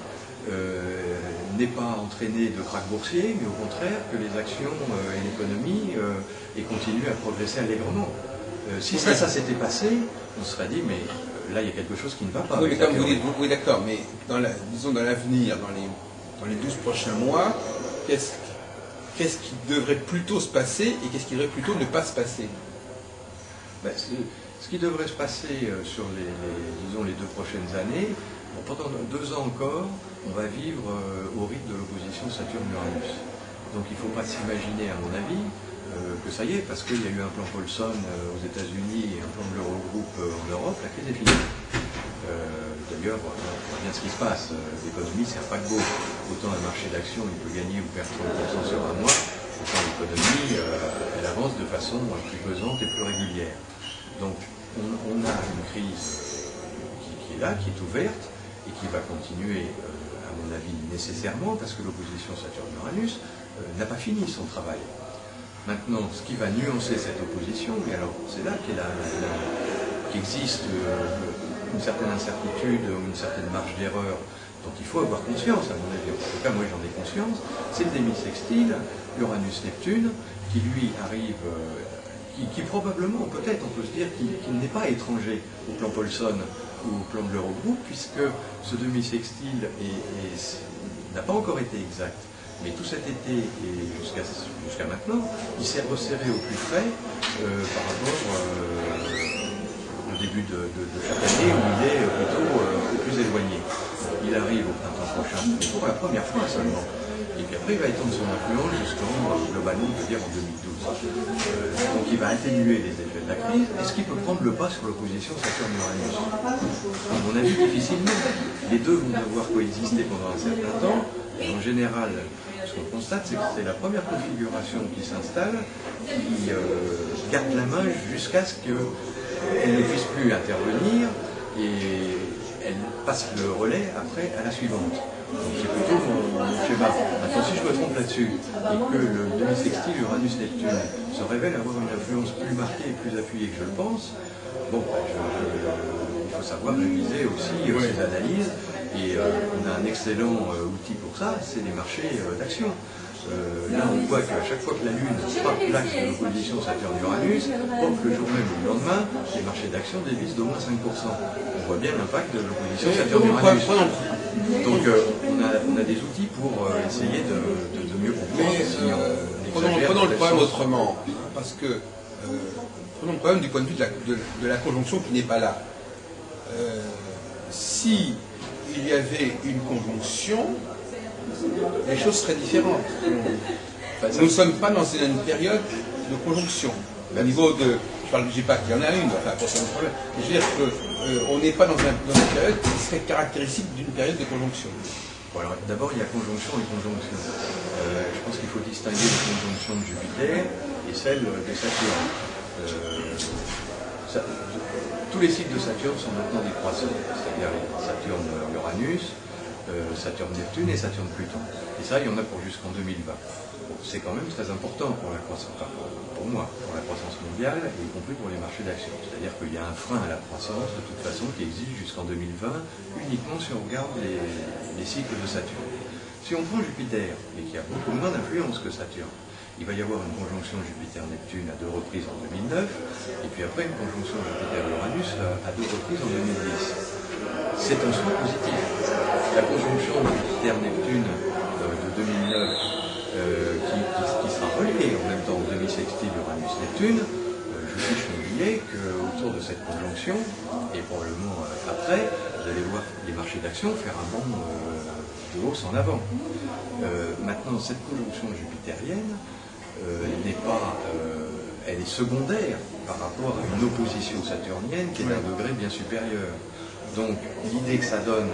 n'est pas entraîné de krach boursier, mais au contraire que les actions et l'économie aient continué à progresser allègrement. Si ça s'était passé, on se serait dit, mais là, il y a quelque chose qui ne va pas. Oui, mais comme vous dites, oui, d'accord, mais disons dans l'avenir, dans les 12 prochains mois, qu'est-ce qui devrait plutôt se passer et qu'est-ce qui devrait plutôt ne pas se passer? Ben, ce qui devrait se passer sur disons, les 2 prochaines années, pendant 2 ans encore, on va vivre au rythme de l'opposition Saturne-Uranus. Donc il ne faut pas s'imaginer, à mon avis, que ça y est, parce qu'il y a eu un plan Paulson aux États-Unis et un plan de l'Eurogroupe en Europe, la crise est finie. D'ailleurs, on voit bien ce qui se passe. L'économie, c'est un paquebot. Autant un marché d'action, il peut gagner ou perdre 30% sur un mois, autant l'économie, elle avance de façon plus pesante et plus régulière. Donc, on a une crise qui est là, qui est ouverte, et qui va continuer, à mon avis, nécessairement, parce que l'opposition Saturne-Uranus n'a pas fini son travail. Maintenant, ce qui va nuancer cette opposition, et alors c'est là qu'existe une certaine incertitude ou une certaine marge d'erreur dont il faut avoir conscience, à mon avis. En tout cas, moi j'en ai conscience, c'est le demi-sextile, Uranus-Neptune, qui lui arrive, qui probablement, peut-être, on peut se dire, qu'il n'est pas étranger au plan Paulson ou au plan de l'Eurogroupe, puisque ce demi-sextile n'a pas encore été exact. Mais tout cet été et jusqu'à maintenant, il s'est resserré au plus près par rapport au début de chaque année où il est plutôt au plus éloigné. Il arrive au printemps prochain, mais pour la première fois seulement. Et puis après, il va étendre son influence globalement, on peut dire en 2012. Donc il va atténuer les effets de la crise. Est-ce qu'il peut prendre le pas sur l'opposition Saturne-Uranus? À mon avis, difficilement. Les deux vont devoir coexister pendant un certain temps. Et en général, ce qu'on constate, c'est que c'est la première configuration qui s'installe, qui garde la main jusqu'à ce qu'elle ne puisse plus intervenir et elle passe le relais après à la suivante. Donc c'est plutôt mon schéma. Maintenant, si je me trompe là-dessus et que le demi-sextile Uranus-Neptune se révèle avoir une influence plus marquée et plus appuyée que je le pense, bon, il faut savoir réviser aussi ces analyses. Et on a un excellent outil pour ça, c'est les marchés d'action. Là, on voit qu'à chaque fois que la Lune frappe l'axe de l'opposition Saturne-Uranus, le jour même ou le lendemain, les marchés d'action dévissent d'au moins 5%. On voit bien l'impact de l'opposition Saturne-Uranus. Donc, on a des outils pour essayer de mieux comprendre si on exagère. Prenons le problème autrement, parce que prenons le problème du point de vue de la conjonction qui n'est pas là. Si il y avait une conjonction, les choses seraient différentes. Nous ne sommes pas dans une période de conjonction. Au niveau de... Je ne dis pas qu'il y en a une, enfin, pour ça, problème. Je veux dire qu'on n'est pas dans une période qui serait caractéristique d'une période de conjonction. Bon, alors, d'abord, il y a conjonction et conjonction. Je pense qu'il faut distinguer la conjonction de Jupiter et celle de Saturne. Tous les cycles de Saturne sont maintenant décroissants, c'est-à-dire Saturne-Uranus, Saturne-Neptune et Saturne-Pluton. Et ça, il y en a pour jusqu'en 2020. Bon, c'est quand même très important pour la croissance, enfin, pour moi, pour la croissance mondiale, et y compris pour les marchés d'actions. C'est-à-dire qu'il y a un frein à la croissance, de toute façon, qui existe jusqu'en 2020, uniquement si on regarde les cycles de Saturne. Si on prend Jupiter, et qui a beaucoup moins d'influence que Saturne, il va y avoir une conjonction Jupiter-Neptune à 2 reprises en 2009, et puis après une conjonction Jupiter-Uranus à 2 reprises en 2010. C'est en soi positif. La conjonction Jupiter-Neptune de 2009, qui sera reliée en même temps au demi-sextile Uranus-Neptune, je fiche mon billet qu'autour de cette conjonction, et probablement après, vous allez voir les marchés d'actions faire un bond de hausse en avant. Maintenant, cette conjonction jupitérienne, elle est secondaire par rapport à une opposition saturnienne qui est d'un degré bien supérieur. Donc l'idée que ça donne,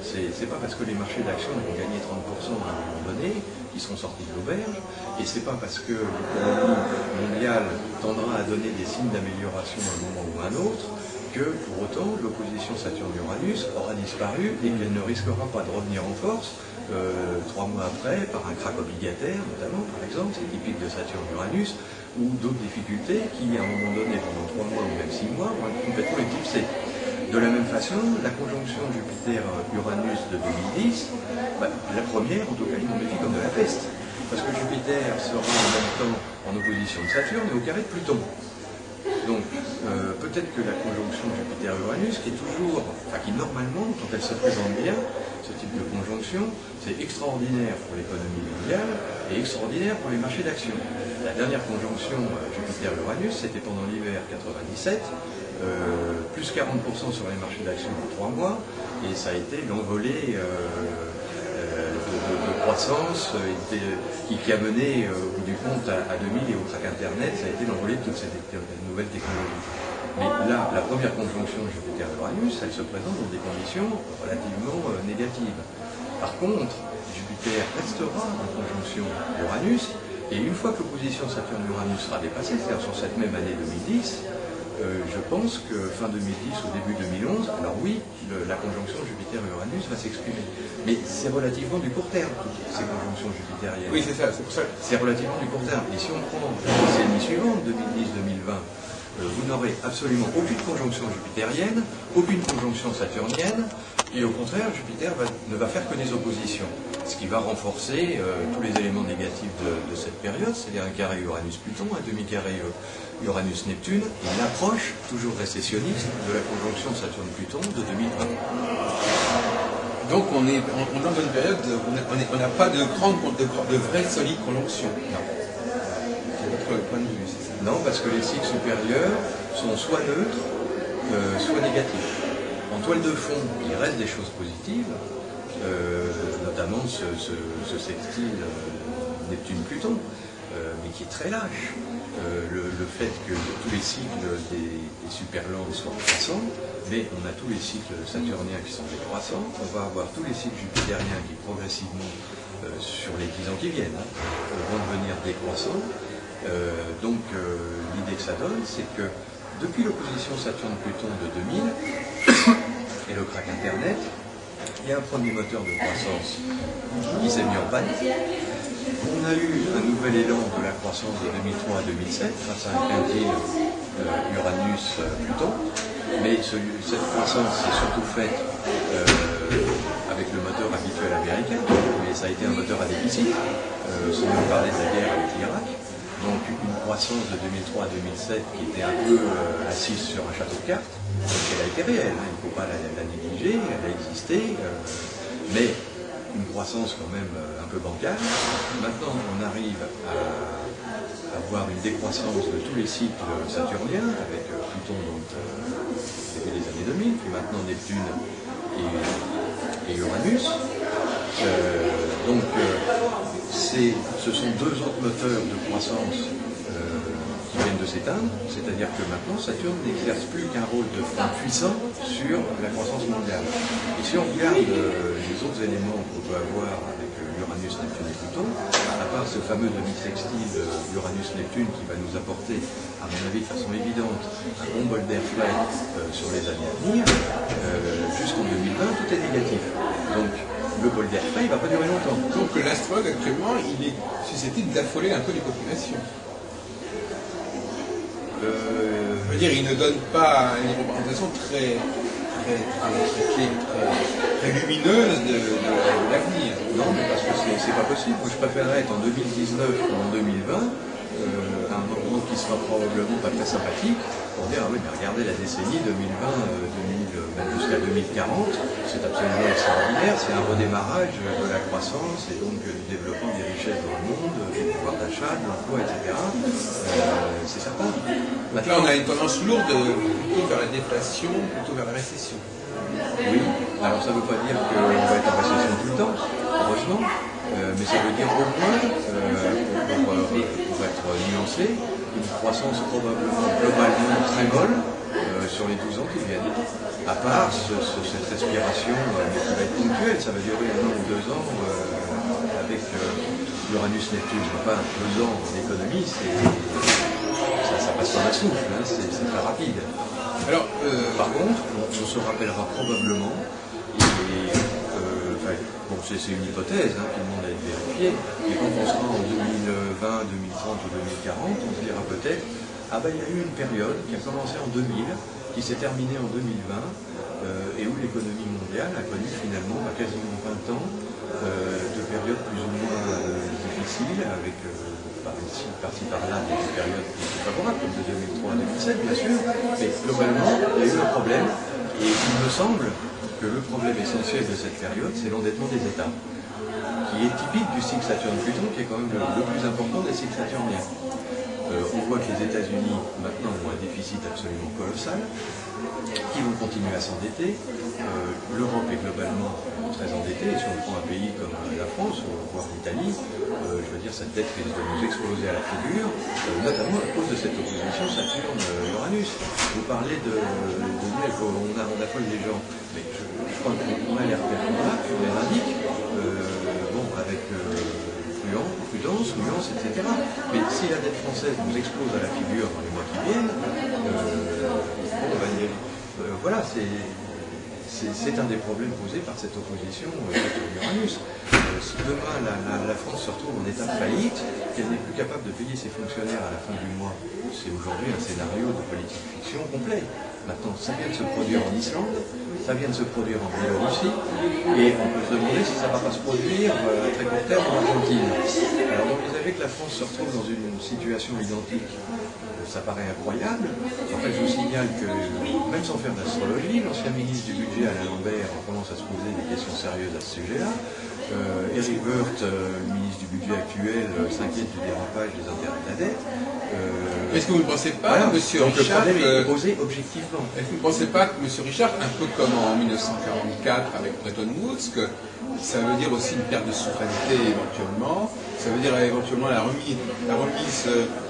c'est pas parce que les marchés d'actions vont gagner 30% à un moment donné, qu'ils seront sortis de l'auberge, et c'est pas parce que l'économie mondiale tendra à donner des signes d'amélioration à un moment ou à un autre, que pour autant l'opposition Saturne-Uranus aura disparu et qu'elle ne risquera pas de revenir en force 3 mois après par un krach obligataire notamment, par exemple, c'est typique de Saturne-Uranus, ou d'autres difficultés qui à un moment donné pendant 3 mois ou même 6 mois vont être complètement éclipsées. De la même façon, la conjonction Jupiter-Uranus de 2010, la première, en tout cas, il m'en méfie comme de la peste. Parce que Jupiter sera en même temps en opposition de Saturne et au carré de Pluton. Donc, peut-être que la conjonction Jupiter-Uranus, qui normalement, quand elle se présente bien, ce type de conjonction, c'est extraordinaire pour l'économie mondiale et extraordinaire pour les marchés d'actions. La dernière conjonction Jupiter-Uranus, c'était pendant l'hiver 97, plus 40% sur les marchés d'actions en 3 mois, et ça a été l'envolée de croissance qui a mené au bout du compte à 2000 et au crack Internet, ça a été l'envolée de toutes ces nouvelles technologies. Mais là, la première conjonction Jupiter-Uranus, elle se présente dans des conditions relativement négatives. Par contre, Jupiter restera en conjonction Uranus, et une fois que l'opposition Saturne-Uranus sera dépassée, c'est-à-dire sur cette même année 2010, je pense que fin 2010 ou début 2011, alors oui, la conjonction Jupiter-Uranus va s'exprimer. Mais c'est relativement du court terme, ces conjonctions jupitériennes. Oui, c'est ça, c'est pour ça. C'est relativement du court terme. Et si on prend la décennie suivante, 2010-2020, vous n'aurez absolument aucune conjonction jupitérienne, aucune conjonction saturnienne, et au contraire, Jupiter ne va faire que des oppositions, ce qui va renforcer tous les éléments négatifs de cette période, c'est-à-dire un carré Uranus-Pluton, un demi-carré Uranus-Neptune, et l'approche toujours récessionniste de la conjonction Saturne-Pluton de 2020. Donc on est dans une période, on n'a pas de vraie solide conjonction. Non. C'est votre point de vue, c'est ça? Non, parce que les cycles supérieurs sont soit neutres, soit négatifs. En toile de fond, il reste des choses positives, notamment ce sextile Neptune-Pluton, mais qui est très lâche. Le fait que tous les cycles des superlandes soient croissants, mais on a tous les cycles saturniens qui sont décroissants, on va avoir tous les cycles jupitériens qui progressivement, sur les 10 ans qui viennent, vont devenir décroissants. Donc l'idée que ça donne, c'est que depuis l'opposition Saturne-Pluton de 2000 et le crack Internet, il y a un premier moteur de croissance qui s'est mis en panne. On a eu un nouvel élan de la croissance de 2003 à 2007 grâce à un quintile Uranus-Pluton, mais cette croissance s'est surtout faite avec le moteur habituel américain, mais ça a été un moteur à déficit, sans même parler de la guerre avec l'Irak. Donc une croissance de 2003 à 2007 qui était un peu assise sur un château de cartes, donc elle a été réelle, il ne faut pas la négliger, elle a existé, mais une croissance quand même un peu bancale. Maintenant on arrive à avoir une décroissance de tous les cycles saturniens, avec Pluton donc c'était les années 2000, puis maintenant Neptune et Uranus. Donc ce sont deux autres moteurs de croissance qui viennent de s'éteindre, c'est-à-dire que maintenant Saturne n'exerce plus qu'un rôle de frein puissant sur la croissance mondiale. Et si on regarde les autres éléments qu'on peut avoir avec Uranus, Neptune et Pluton, à part ce fameux demi-sextile Uranus-Neptune qui va nous apporter, à mon avis de façon évidente, un bon bol d'air frais sur les années à venir, jusqu'en 2020 tout est négatif. Donc le bol d'air frais, il ne va pas durer longtemps. Donc l'astrologue actuellement, il est susceptible d'affoler un peu les populations. Je veux dire, il ne donne pas une représentation très lumineuse de l'avenir. Non, mais parce que c'est pas possible. Moi, je préférerais être en 2019 ou en 2020, à un moment qui sera probablement pas très sympathique, pour dire, ah oui, mais regardez la décennie 2020, même jusqu'à 2040, c'est absolument extraordinaire, c'est un redémarrage de la croissance et donc du développement des richesses dans le monde, du pouvoir d'achat, de l'emploi, etc. C'est certain. Donc là, on a une tendance lourde plutôt vers la déflation, plutôt vers la récession. Oui, alors ça ne veut pas dire qu'on va être en récession tout le temps, heureusement, mais ça veut dire au moins, pour être nuancé, une croissance probablement globalement très molle sur les 12 ans qui viennent. À part cette respiration qui va être ponctuelle, ça va durer 1 an ou 2 ans avec l'Uranus-Neptune. Enfin, 2 ans en économie, ça passe par la souffle, hein, c'est très rapide. Alors, par contre, on se rappellera probablement, bon, c'est une hypothèse qui demande à être vérifiée, mais quand on sera en 2020, 2030 ou 2040, on se dira peut-être, ah ben il y a eu une période qui a commencé en 2000, qui s'est terminée en 2020, et où l'économie mondiale a connu finalement quasiment 20 ans de périodes plus ou moins difficiles, avec par-ci par-là des périodes plus favorables, comme de 2003 à 2007, bien sûr, mais globalement, il y a eu un problème, et il me semble que le problème essentiel de cette période, c'est l'endettement des États, qui est typique du cycle Saturne-Pluton, qui est quand même le plus important des cycles saturniens. On voit que les États-Unis, maintenant, ont un déficit absolument colossal, qui vont continuer à s'endetter. L'Europe est globalement très endettée, et si on prend un pays comme la France, voire l'Italie, je veux dire, cette dette risque de nous exploser à la figure, notamment à cause de cette opposition Saturne-Uranus. Vous parlez de dire qu'on affole les gens, mais je crois qu'on a l'air performable, on les indique, bon, avec prudence, nuance, etc. Mais si la dette française nous explose à la figure dans les mois qui viennent, on va dire, voilà, c'est un des problèmes posés par cette opposition Saturne-Uranus. Si demain la France se retrouve en état de faillite, qu'elle n'est plus capable de payer ses fonctionnaires à la fin du mois, c'est aujourd'hui un scénario de politique fiction complet. Maintenant, ça vient de se produire en Islande, ça vient de se produire en Biélorussie, et on peut se demander si ça ne va pas se produire à très court terme en Argentine. Alors d'envisager que la France se retrouve dans une situation identique, ça paraît incroyable. En fait, je vous signale que, même sans faire d'astrologie, l'ancien ministre du budget Alain Lambert commence à se poser des questions sérieuses à ce sujet-là. Éric Woerth, le ministre du budget actuel, s'inquiète du dérapage des intérêts de la dette. Est-ce que vous ne pensez pas, voilà, Monsieur Richard, le problème est posé objectivement. Est-ce que vous ne pensez pas, Monsieur Richard, un peu comme en 1944 avec Bretton Woods, que ça veut dire aussi une perte de souveraineté éventuellement, ça veut dire éventuellement la remise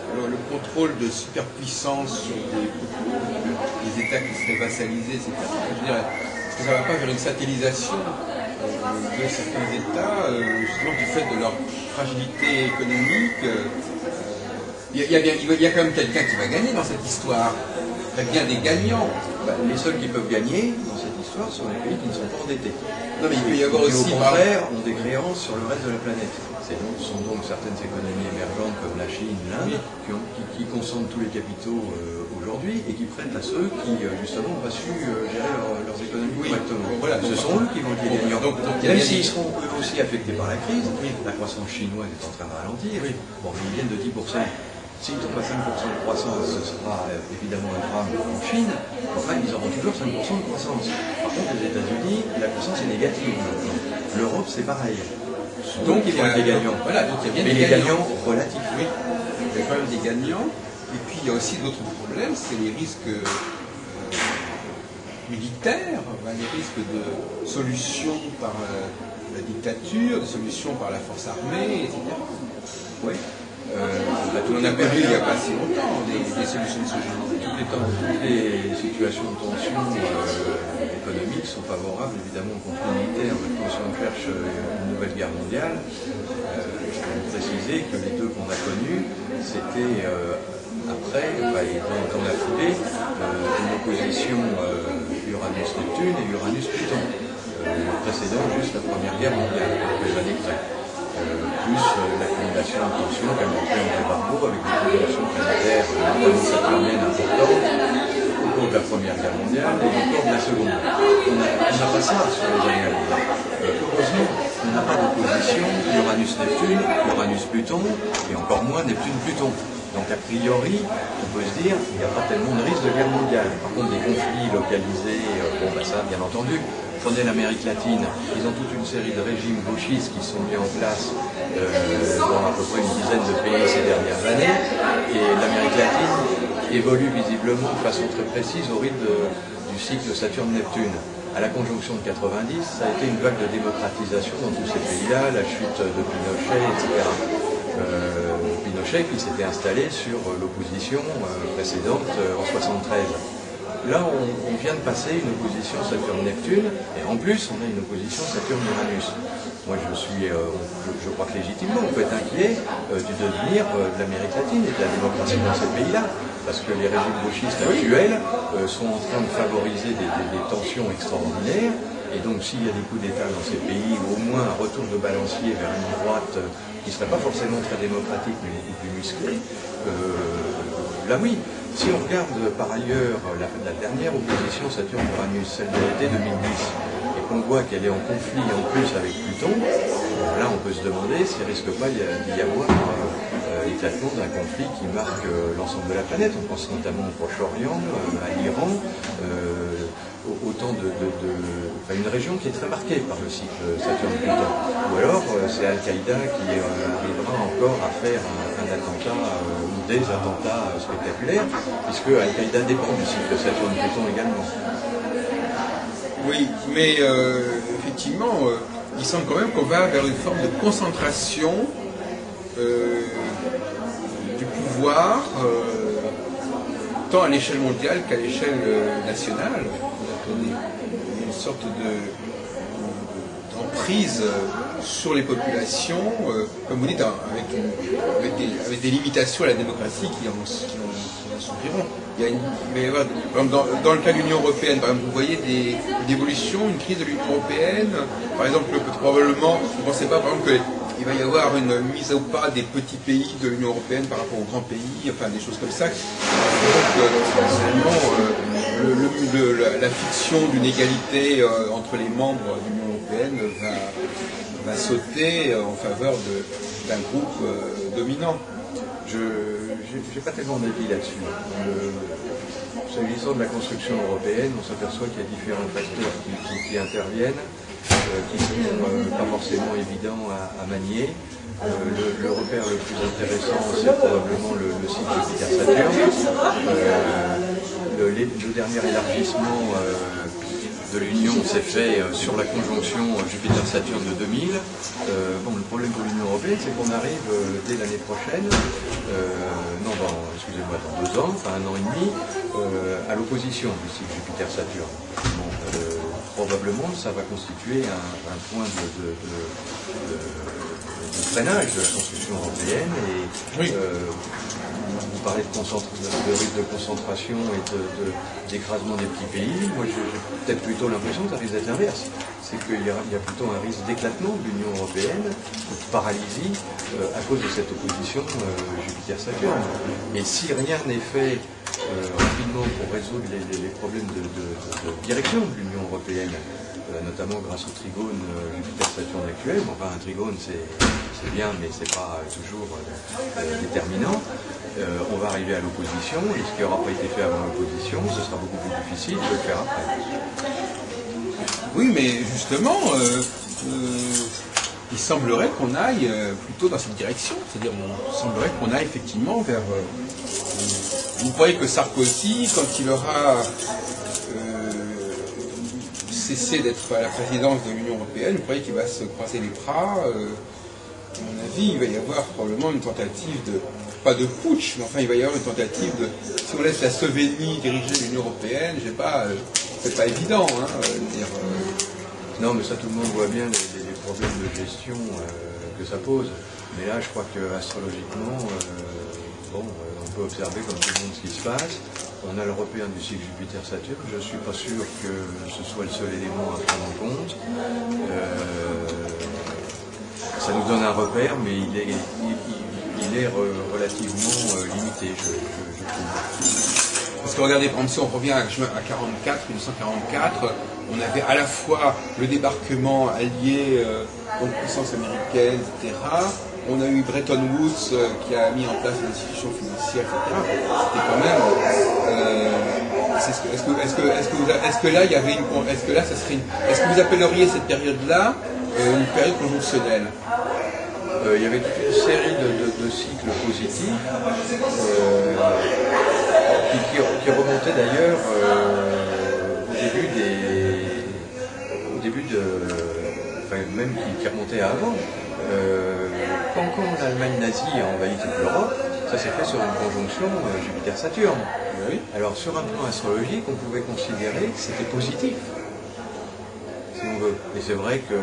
le contrôle de superpuissance sur des États qui seraient vassalisés, etc. Je veux dire, est-ce que ça ne va pas vers une satellisation de certains États, justement du fait de leur fragilité économique? Il y a quand même quelqu'un qui va gagner dans cette histoire. Il y a bien des gagnants. Les seuls qui peuvent gagner dans cette histoire sont les pays qui ne sont pas endettés. Non, mais il peut y avoir aussi, au contraire, ont des créances sur le reste de la planète. Ce sont donc certaines économies émergentes comme la Chine, l'Inde, qui concentrent tous les capitaux aujourd'hui et qui prêtent à ceux qui, justement, n'ont pas su gérer leurs économies correctement. Voilà, ce sont eux qui vont être les gagnants. Même s'ils seront eux aussi affectés par la crise, la croissance chinoise est en train de ralentir. Bon, mais ils viennent de 10%. S'ils tombent à 5% de croissance, ce sera évidemment un drame en Chine. Enfin, ils auront toujours 5% de croissance. Par contre, les États-Unis, la croissance est négative maintenant. L'Europe, c'est pareil. Donc, ils vont être des gagnants. Voilà, donc il y a bien mais des gagnants relatifs. Oui, il y a quand même des gagnants. Et puis, il y a aussi d'autres problèmes, c'est les risques militaires, les risques de solutions par la dictature, de solutions par la force armée, etc. Oui. On a perdu il n'y a pas si longtemps des solutions de ce genre. Toutes les situations de tension économique sont favorables évidemment au conflit militaire. Maintenant, si on cherche une nouvelle guerre mondiale, je peux vous préciser que les deux qu'on a connus, c'était après, dans la foulée, une opposition Uranus-Neptune et Uranus-Pluton, précédant juste la Première Guerre mondiale, les années près. Plus l'accumulation de tensions qu'a montré André Barbeau avec des accumulations planétaires notamment saturniennes importantes au cours de la Première Guerre mondiale et au cours de la Seconde. On n'a pas ça sur les années à venir. Heureusement, on n'a pas d'opposition Uranus-Neptune, Uranus-Pluton et encore moins Neptune-Pluton. Donc a priori, on peut se dire qu'il n'y a pas tellement de risque de guerre mondiale. Par contre, des conflits localisés, ça bien entendu. Prenez l'Amérique latine, ils ont toute une série de régimes gauchistes qui sont mis en place dans à peu près une dizaine de pays ces dernières années. Et l'Amérique latine évolue visiblement de façon très précise au rythme du cycle Saturne-Neptune. À la conjonction de 90, ça a été une vague de démocratisation dans tous ces pays-là, la chute de Pinochet, etc. Pinochet qui s'était installé sur l'opposition précédente en 73. Là, on vient de passer une opposition Saturne-Neptune, et en plus, on a une opposition Saturne-Uranus. Moi, je crois que légitimement, on peut être inquiet du devenir de l'Amérique latine et de la démocratie dans ces pays-là, parce que les régimes gauchistes actuels sont en train de favoriser des tensions extraordinaires, et donc s'il y a des coups d'État dans ces pays, ou au moins un retour de balancier vers une droite qui ne serait pas forcément très démocratique, mais beaucoup plus musclée, là oui. Si on regarde par ailleurs la dernière opposition Saturne-Uranus, celle de l'été 2010, et qu'on voit qu'elle est en conflit en plus avec Pluton, là on peut se demander s'il ne risque pas d'y avoir l'éclatement d'un conflit qui marque l'ensemble de la planète. On pense notamment au Proche-Orient, à l'Iran, une région qui est très marquée par le cycle Saturne-Pluton. Ou alors c'est Al-Qaïda qui arrivera encore à faire un attentat ou des attentats spectaculaires, puisque Al-Qaïda dépend du cycle Saturne-Pluton également. Oui, mais effectivement, il semble quand même qu'on va vers une forme de concentration du pouvoir, tant à l'échelle mondiale qu'à l'échelle nationale. Une sorte d'emprise sur les populations, comme vous dites, avec des limitations à la démocratie qui en souffriront. Mais par exemple, dans le cas de l'Union européenne, par exemple, vous voyez une évolution, une crise de l'Union européenne. Par exemple, probablement, vous ne pensez pas, par exemple, qu'il va y avoir une mise au pas des petits pays de l'Union européenne par rapport aux grands pays, enfin des choses comme ça. La fiction d'une égalité entre les membres de l'Union européenne va sauter en faveur d'un groupe dominant. Je n'ai pas tellement d'avis là-dessus. S'agissant de la construction européenne, on s'aperçoit qu'il y a différents facteurs qui interviennent, qui ne sont pas forcément évidents à manier. Le repère le plus intéressant, c'est probablement le cycle Jupiter-Saturne. Le dernier élargissement de l'Union s'est fait sur la conjonction Jupiter-Saturne de 2000. Le problème de l'Union européenne, c'est qu'on arrive dès l'année prochaine, dans 2 ans, enfin 1 an et demi, à l'opposition du cycle Jupiter-Saturne. Probablement, ça va constituer un point de freinage de la construction européenne. Et oui. Vous parlez de risque de concentration et d'écrasement des petits pays. Moi, j'ai peut-être plutôt l'impression que ça risque d'être l'inverse. C'est qu'il y a plutôt un risque d'éclatement de l'Union européenne, ou de paralysie, à cause de cette opposition Jupiter-Saturne. Et si rien n'est fait rapidement pour résoudre les problèmes de direction de l'Union européenne, notamment grâce au trigone Jupiter-Saturne actuel. Enfin, un trigone, c'est bien, mais c'est pas toujours déterminant. On va arriver à l'opposition, et ce qui n'aura pas été fait avant l'opposition, ce sera beaucoup plus difficile de le faire après. Oui, mais justement, il semblerait qu'on aille plutôt dans cette direction. C'est-à-dire, il semblerait qu'on aille effectivement vers... vous croyez que Sarkozy, quand il aura cessé d'être à la présidence de l'Union européenne, vous croyez qu'il va se croiser les bras à mon avis, il va y avoir probablement une tentative de... pas de putsch, mais enfin il va y avoir une tentative de... Si on laisse la Slovénie diriger l'Union européenne, je sais pas, c'est pas évident, Non, mais ça, tout le monde voit bien les problèmes de gestion que ça pose. Mais là, je crois qu'astrologiquement, on peut observer comme tout le monde ce qui se passe. On a le repère du cycle Jupiter-Saturne. Je ne suis pas sûr que ce soit le seul élément à prendre en compte. Ça nous donne un repère, mais il est relativement limité, je trouve. Parce que regardez, par exemple, si on revient à 1944, on avait à la fois le débarquement allié aux puissances américaines, etc. On a eu Bretton Woods qui a mis en place une institution financière, etc. C'était quand même... Est-ce que là, il y avait une... Est-ce que là, ça serait une... Est-ce que vous appelleriez cette période-là une période conjonctionnelle? Il y avait toute une série de cycles positifs qui remontaient d'ailleurs même qui remontaient à avant. Quand l'Allemagne nazie a envahi toute l'Europe, ça s'est fait sur une conjonction Jupiter-Saturne. Oui. Alors sur un plan astrologique, on pouvait considérer que c'était positif, si on veut. Et c'est vrai que,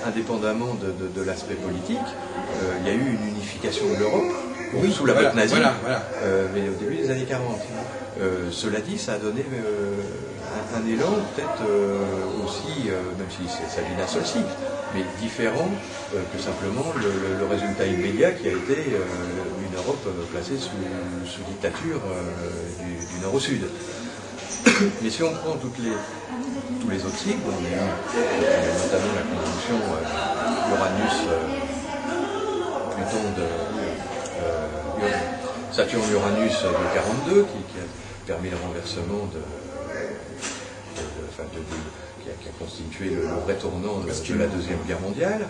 indépendamment de l'aspect politique, il y a eu une unification de l'Europe sous la botte nazie, mais au début des années 40. Cela dit, ça a donné un élan peut-être aussi, même si il s'agit d'un seul cycle, mais différent que simplement le résultat immédiat qui a été une Europe placée sous dictature du nord au sud. Mais si on prend tous les autres cycles, on a notamment la conjonction Uranus-Pluton Saturne-Uranus de 42, qui a permis le renversement qui a constitué le vrai tournant de la Deuxième Guerre mondiale.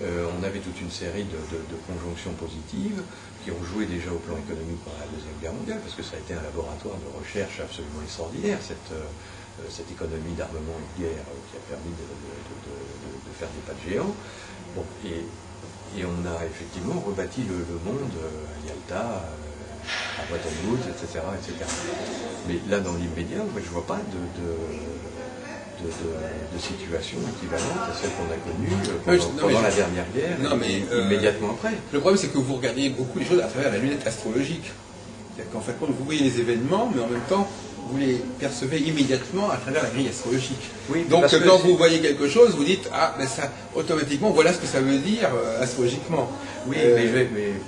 On avait toute une série de conjonctions positives qui ont joué déjà au plan économique pendant la Deuxième Guerre mondiale, parce que ça a été un laboratoire de recherche absolument extraordinaire, cette économie d'armement et de guerre qui a permis de faire des pas de géants. Bon, et on a effectivement rebâti le monde à Yalta, à Bretton Woods, etc., etc. Mais là, dans l'immédiat, je ne vois pas de situation équivalente à celle qu'on a connue pendant la dernière guerre, immédiatement après. Le problème, c'est que vous regardez beaucoup les choses à travers la lunette astrologique. C'est-à-dire qu'en fait, vous voyez les événements, mais en même temps, vous les percevez immédiatement à travers la grille astrologique. Oui, donc, quand vous voyez quelque chose, vous dites, ah, ben ça, automatiquement, voilà ce que ça veut dire astrologiquement. Oui,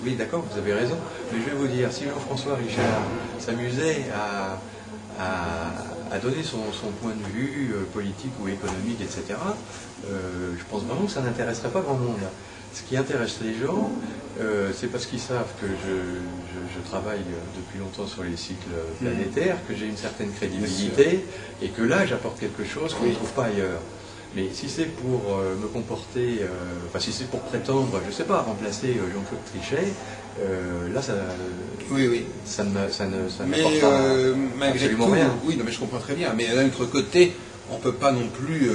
oui, d'accord, vous avez raison. Mais je vais vous dire, si Jean-François Richard s'amusait à donner son point de vue politique ou économique, etc., je pense vraiment que ça n'intéresserait pas grand monde. Ce qui intéresse les gens, c'est parce qu'ils savent que je travaille depuis longtemps sur les cycles planétaires, que j'ai une certaine crédibilité, et que là, j'apporte quelque chose qu'on ne trouve pas ailleurs. Mais si c'est pour me comporter, si c'est pour prétendre, je ne sais pas, remplacer Jean-Claude Trichet, là, ça n'apporte pas absolument rien. Oui, non, mais je comprends très bien. Mais d'un autre côté, on ne peut pas non plus...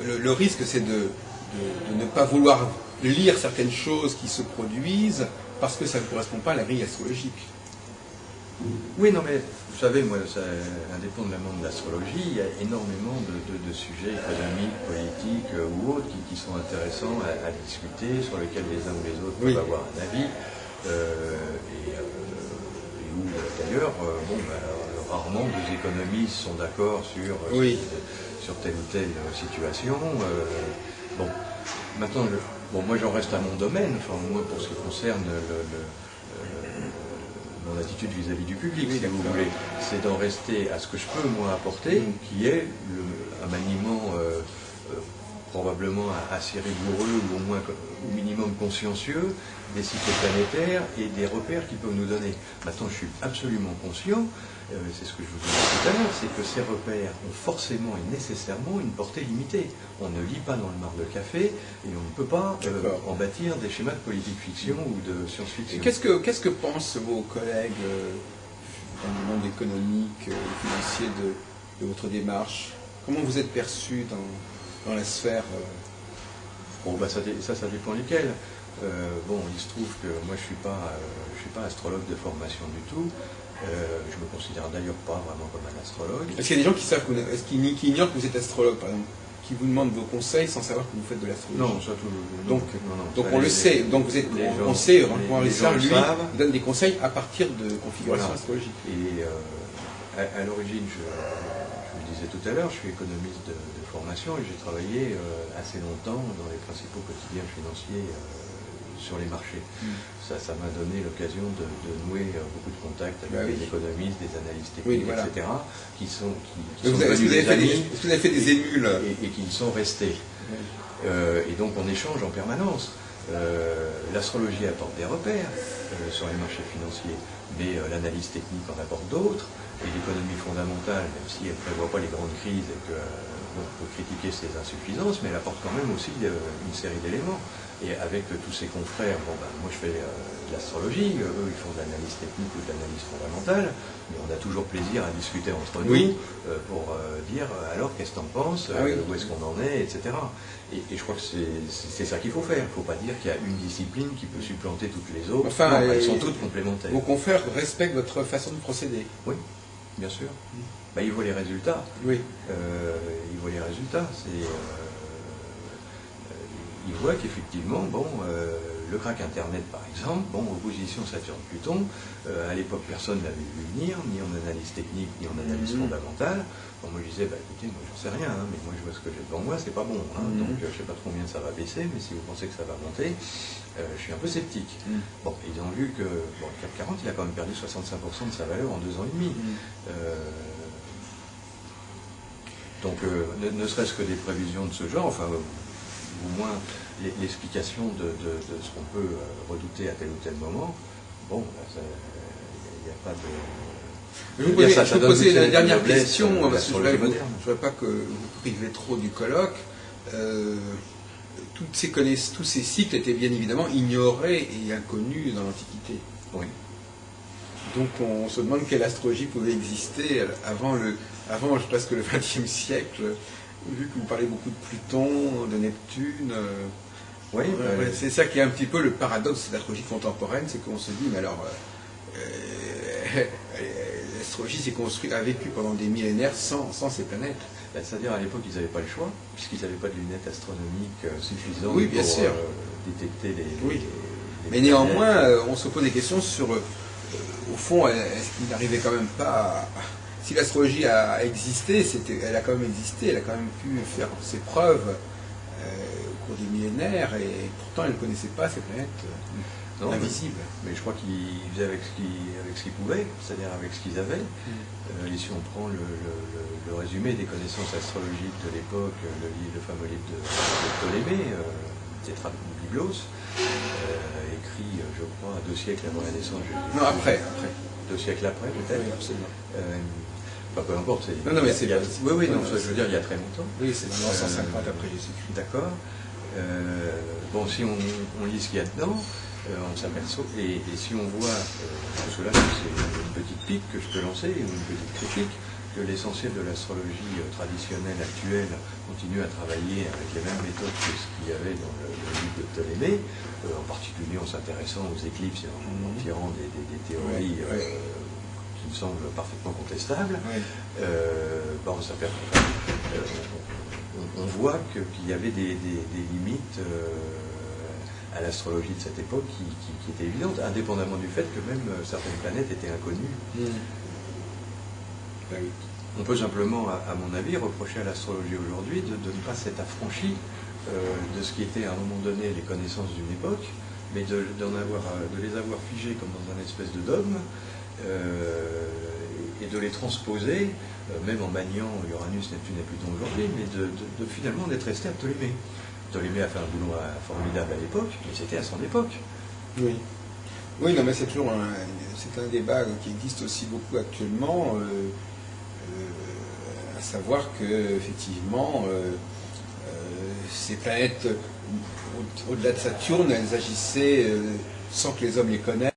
le risque, c'est de ne pas vouloir lire certaines choses qui se produisent parce que ça ne correspond pas à la grille astrologique. Oui, non, mais vous savez, moi, indépendamment de l'astrologie, il y a énormément de sujets économiques, politiques ou autres qui sont intéressants à discuter, sur lesquels les uns ou les autres peuvent avoir un avis, et où d'ailleurs, rarement deux économistes sont d'accord sur telle ou telle situation. Bon, maintenant, moi j'en reste à mon domaine, enfin moi pour ce qui concerne mon attitude vis-à-vis du public, si vous voulez, c'est d'en rester à ce que je peux moi apporter, qui est un maniement probablement assez rigoureux ou au moins au minimum consciencieux des cycles planétaires et des repères qu'ils peuvent nous donner. Maintenant, je suis absolument conscient, c'est ce que je vous disais tout à l'heure, c'est que ces repères ont forcément et nécessairement une portée limitée. On ne lit pas dans le marc de café et on ne peut pas en bâtir des schémas de politique-fiction ou de science-fiction. Qu'est-ce que pensent vos collègues dans le monde économique, financier de votre démarche? Comment vous êtes perçu dans la sphère ça dépend lesquels. Il se trouve que moi je suis pas astrologue de formation du tout. Je me considère d'ailleurs pas vraiment comme un astrologue. Est-ce qu'il y a des gens qui ignorent que vous êtes astrologue, par exemple, qui vous demandent vos conseils sans savoir que vous faites de l'astrologie? Non, ça tout. Donc on le sait. Donc vous êtes, on sait. Henri Richard, lui, donne des conseils à partir de configurations astrologiques. Et à l'origine, je le disais tout à l'heure, je suis économiste de formation et j'ai travaillé assez longtemps dans les principaux quotidiens financiers sur les marchés. Ça m'a donné l'occasion de nouer beaucoup de contacts avec des économistes, des analystes techniques, etc., qui sont devenus des amis. Est-ce que vous avez fait des émules et qui sont restés. Et donc on échange en permanence. L'astrologie apporte des repères sur les marchés financiers, mais l'analyse technique en apporte d'autres, et l'économie fondamentale, même si elle ne prévoit pas les grandes crises et qu'on peut critiquer ses insuffisances, mais elle apporte quand même aussi une série d'éléments. Et avec tous ces confrères, moi je fais de l'astrologie, eux ils font de l'analyse technique ou de l'analyse fondamentale, mais on a toujours plaisir à discuter entre nous pour dire alors qu'est-ce que t'en penses, où est-ce qu'on en est, etc. Et je crois que c'est ça qu'il faut faire. Il ne faut pas dire qu'il y a une discipline qui peut supplanter toutes les autres. Enfin, non, elles sont toutes complémentaires. Vos confrères respectent votre façon de procéder. Oui, bien sûr. Ils voient les résultats. Oui. Ils voient les résultats. Ils voient qu'effectivement, le crack Internet par exemple, opposition Saturne-Pluton, à l'époque personne ne l'avait vu venir, ni en analyse technique, ni en analyse fondamentale. Moi je disais, écoutez, moi j'en sais rien, mais moi je vois ce que j'ai devant moi, c'est pas bon. Donc je sais pas trop combien ça va baisser, mais si vous pensez que ça va monter, je suis un peu sceptique. Ils ont vu que le CAC 40, il a quand même perdu 65% de sa valeur en 2 ans et demi. Donc ne serait-ce que des prévisions de ce genre, au moins l'explication de ce qu'on peut redouter à tel ou tel moment, bon, il n'y a pas de... Je vais vous poser la dernière question, parce que je ne voudrais pas que vous privez trop du colloque. Tous ces cycles étaient bien évidemment ignorés et inconnus dans l'Antiquité. Oui. Donc on se demande quelle astrologie pouvait exister avant presque le XXe siècle, vu que vous parlez beaucoup de Pluton, de Neptune. Oui, c'est ça qui est un petit peu le paradoxe de l'astrologie contemporaine, c'est qu'on se dit, mais alors, l'astrologie s'est construite, a vécu pendant des millénaires sans ces planètes. C'est-à-dire à l'époque, ils n'avaient pas le choix, puisqu'ils n'avaient pas de lunettes astronomiques suffisantes oui, bien pour sûr. Détecter les oui. Mais néanmoins, on se pose des questions sur, au fond, est-ce qu'il n'arrivait quand même pas si l'astrologie a existé, elle a quand même existé, elle a quand même pu faire ses preuves au cours des millénaires, et pourtant elle ne connaissait pas ces planètes invisibles. Mais je crois qu'ils faisaient avec ce qu'ils pouvaient, c'est-à-dire avec ce qu'ils avaient. Et si on prend le résumé des connaissances astrologiques de l'époque, le fameux livre de Ptolémée, Tétrabiblos, écrit, je crois, 2 siècles avant la naissance de Jésus. Non, après. 2 siècles après, peut-être. Oui, absolument. Peu importe. Non, mais c'est... Oui, non, je veux dire, il y a très longtemps. Oui, c'est dans 150 après Jésus-Christ. D'accord. Bon, si on lit ce qu'il y a dedans, on s'aperçoit, et si on voit, parce que là c'est une petite pique que je peux lancer, une petite critique, que l'essentiel de l'astrologie traditionnelle actuelle continue à travailler avec les mêmes méthodes que ce qu'il y avait dans le livre de Ptolémée, en particulier en s'intéressant aux éclipses et en tirant des théories qui me semblent parfaitement contestables. On voit qu'il y avait des limites à l'astrologie de cette époque qui étaient évidentes, indépendamment du fait que même certaines planètes étaient inconnues. On peut simplement, à mon avis, reprocher à l'astrologie aujourd'hui de ne pas s'être affranchi de ce qui était à un moment donné les connaissances d'une époque, mais de les avoir figées comme dans un espèce de dogme, et de les transposer, même en maniant Uranus, Neptune et Pluton aujourd'hui, mais finalement d'être resté à Ptolémée. Ptolémée a fait un boulot formidable à l'époque, mais c'était à son époque. Oui. Oui, non, mais c'est toujours c'est un débat qui existe aussi beaucoup actuellement, à savoir que effectivement, ces planètes, au-delà de Saturne, elles agissaient sans que les hommes les connaissent.